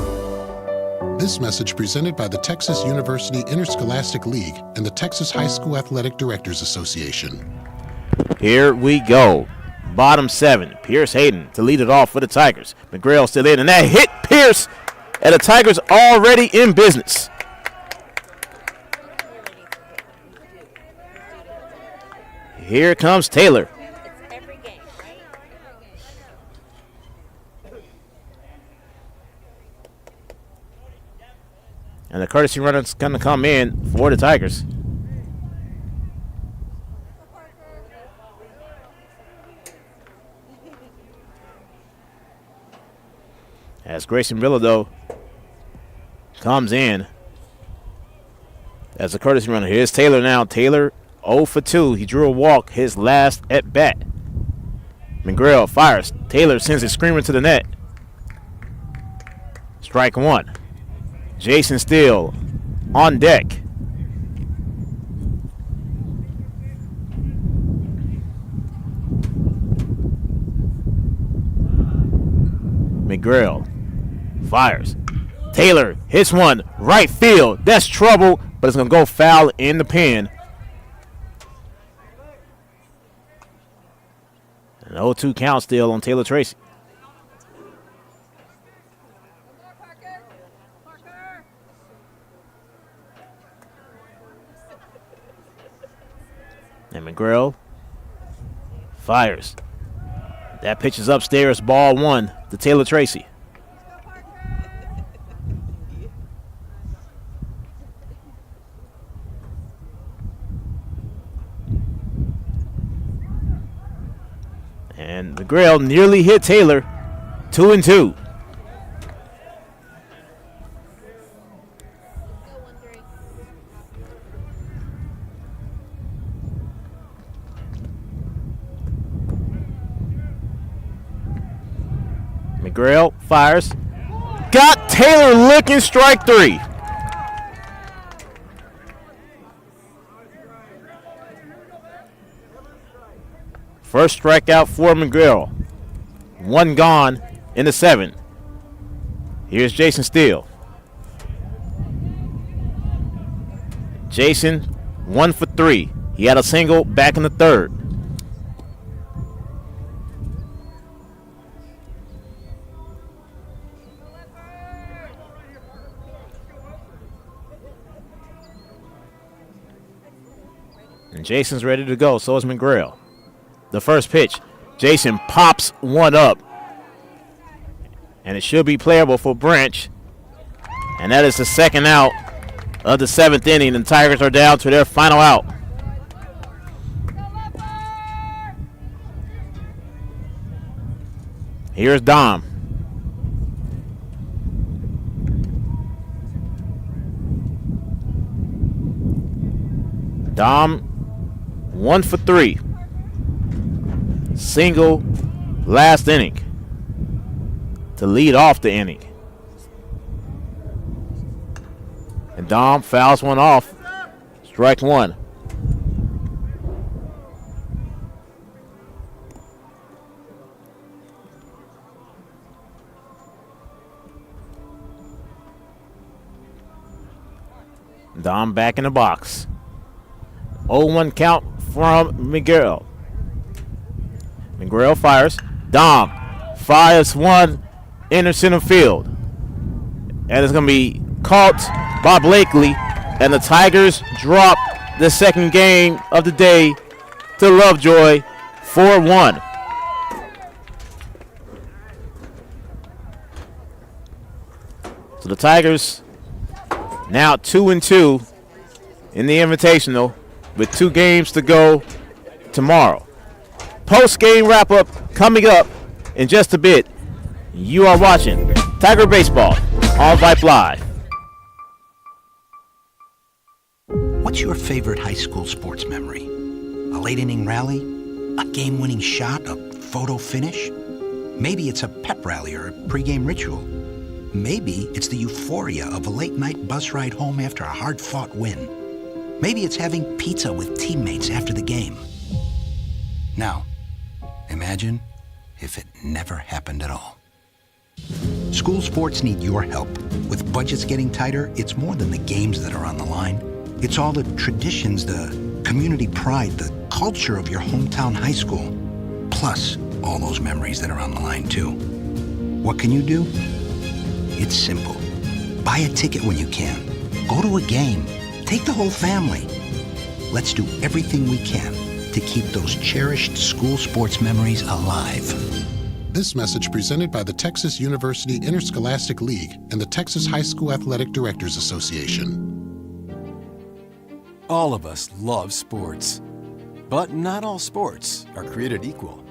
This message presented by the Texas University Interscholastic League and the Texas High School Athletic Directors Association. Here we go. Bottom 7. Pierce Hayden to lead it off for the Tigers. McGrail still in, and that hit Pierce, and the Tigers already in business. Here comes Taylor. And the courtesy runner's going to come in for the Tigers. As Grayson Bilodeau comes in as a courtesy runner. Here's Taylor now. Taylor 0 for 2. He drew a walk his last at bat. McGrail fires. Taylor sends it screaming to the net. Strike one. Jason Steele on deck. McGrail fires. Taylor hits one right field. That's trouble, but it's going to go foul in the pen. An 0-2 count still on Taylor Tracy. And McGrail fires. That pitch is upstairs, ball one to Taylor Tracy. And McGrail nearly hit Taylor. 2-2. McGrail fires. Got Taylor looking, strike three. First strikeout for McGrail. One gone in the 7th. Here's Jason Steele. Jason 1 for 3. He had a single back in the 3rd. And Jason's ready to go. So is McGrail. The first pitch, Jason pops one up. And it should be playable for Branch. And that is the second out of the 7th inning. The Tigers are down to their final out. Here's Dom. Dom 1 for 3. Single last inning to lead off the inning. And Dom fouls one off. Strike one. Dom back in the box. 0-1 count from McGrail. McGrail fires. Dom fires one into center field. And it's going to be caught by Blakely. And the Tigers drop the second game of the day to Lovejoy 4-1. So the Tigers now 2-2 in the Invitational with 2 games to go tomorrow. Post-game wrap-up coming up in just a bit. You are watching Tiger Baseball on Vype Live. What's your favorite high school sports memory? A late inning rally? A game-winning shot? A photo finish? Maybe it's a pep rally or a pregame ritual. Maybe it's the euphoria of a late-night bus ride home after a hard-fought win. Maybe it's having pizza with teammates after the game. Now, imagine if it never happened at all. School sports need your help. With budgets getting tighter, it's more than the games that are on the line. It's all the traditions, the community pride, the culture of your hometown high school, plus all those memories that are on the line too. What can you do? It's simple. Buy a ticket when you can. Go to a game. Take the whole family. Let's do everything we can to keep those cherished school sports memories alive. This message presented by the Texas University Interscholastic League and the Texas High School Athletic Directors Association. All of us love sports, but not all sports are created equal.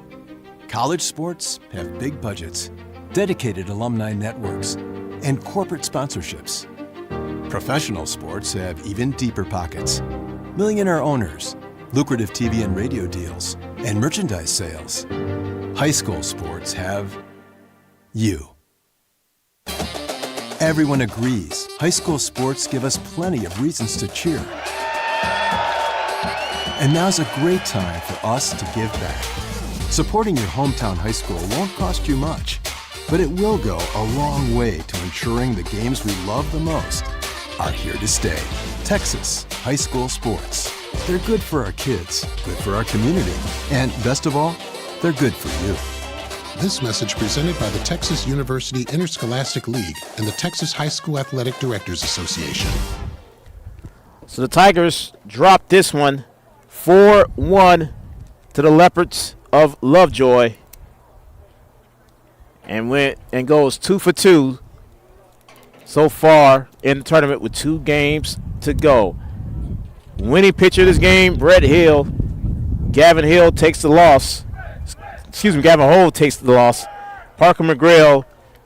College sports have big budgets, dedicated alumni networks, and corporate sponsorships. Professional sports have even deeper pockets. Millionaire owners, lucrative TV and radio deals, and merchandise sales. High school sports have you. Everyone agrees high school sports give us plenty of reasons to cheer. And now's a great time for us to give back. Supporting your hometown high school won't cost you much, but it will go a long way to ensuring the games we love the most are here to stay. Texas high school sports. They're good for our kids, good for our community, and best of all, they're good for you. This message presented by the Texas University Interscholastic League and the Texas High School Athletic Directors Association. So the Tigers dropped this one 4-1 to the Leopards of Lovejoy and went and goes 2 for 2 so far in the tournament with 2 games to go. Winning pitcher of this game, Brett Hill. Gavin Hill takes the loss. Gavin Holt takes the loss. Parker McGrail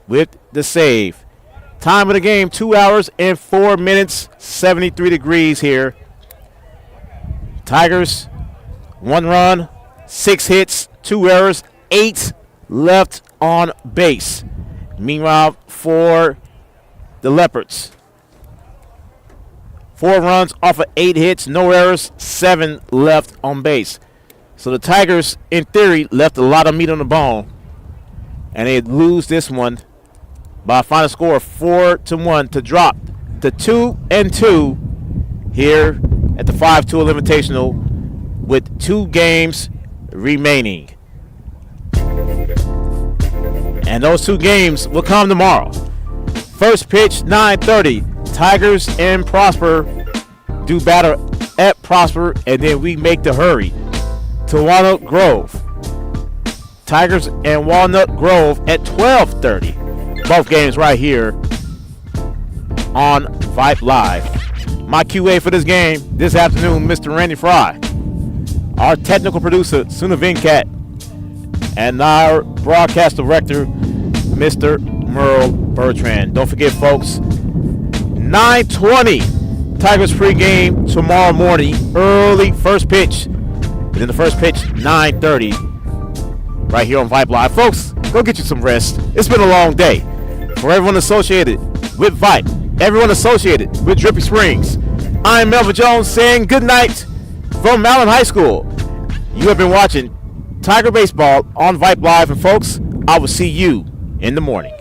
with the save. Time of the game, 2 hours and 4 minutes, 73 degrees here. Tigers, 1 run, 6 hits, 2 errors, 8 left on base. Meanwhile, for the Leopards, 4 runs off of 8 hits, no errors, 7 left on base. So the Tigers, in theory, left a lot of meat on the bone, and they lose this one by a final score of 4-1 to drop to 2-2 here at the 5-tool Invitational with 2 games remaining. And those 2 games will come tomorrow. First pitch, 9:30. Tigers and Prosper do battle at Prosper, and then we make the hurry to Walnut Grove. Tigers and Walnut Grove at 12:30. Both games right here on Vype Live. My QA for this game this afternoon, Mr. Randy Fry. Our technical producer, Suna Vincat. And our broadcast director, Mr. Merle Bertrand. Don't forget, folks, 9:20 Tigers pregame tomorrow morning. Early first pitch. And then the first pitch, 9:30. Right here on Vype Live. Folks, go get you some rest. It's been a long day. For everyone associated with Vype, everyone associated with Drippy Springs, I'm Melvin Jones saying good night from Mallon High School. You have been watching Tiger Baseball on Vype Live. And folks, I will see you in the morning.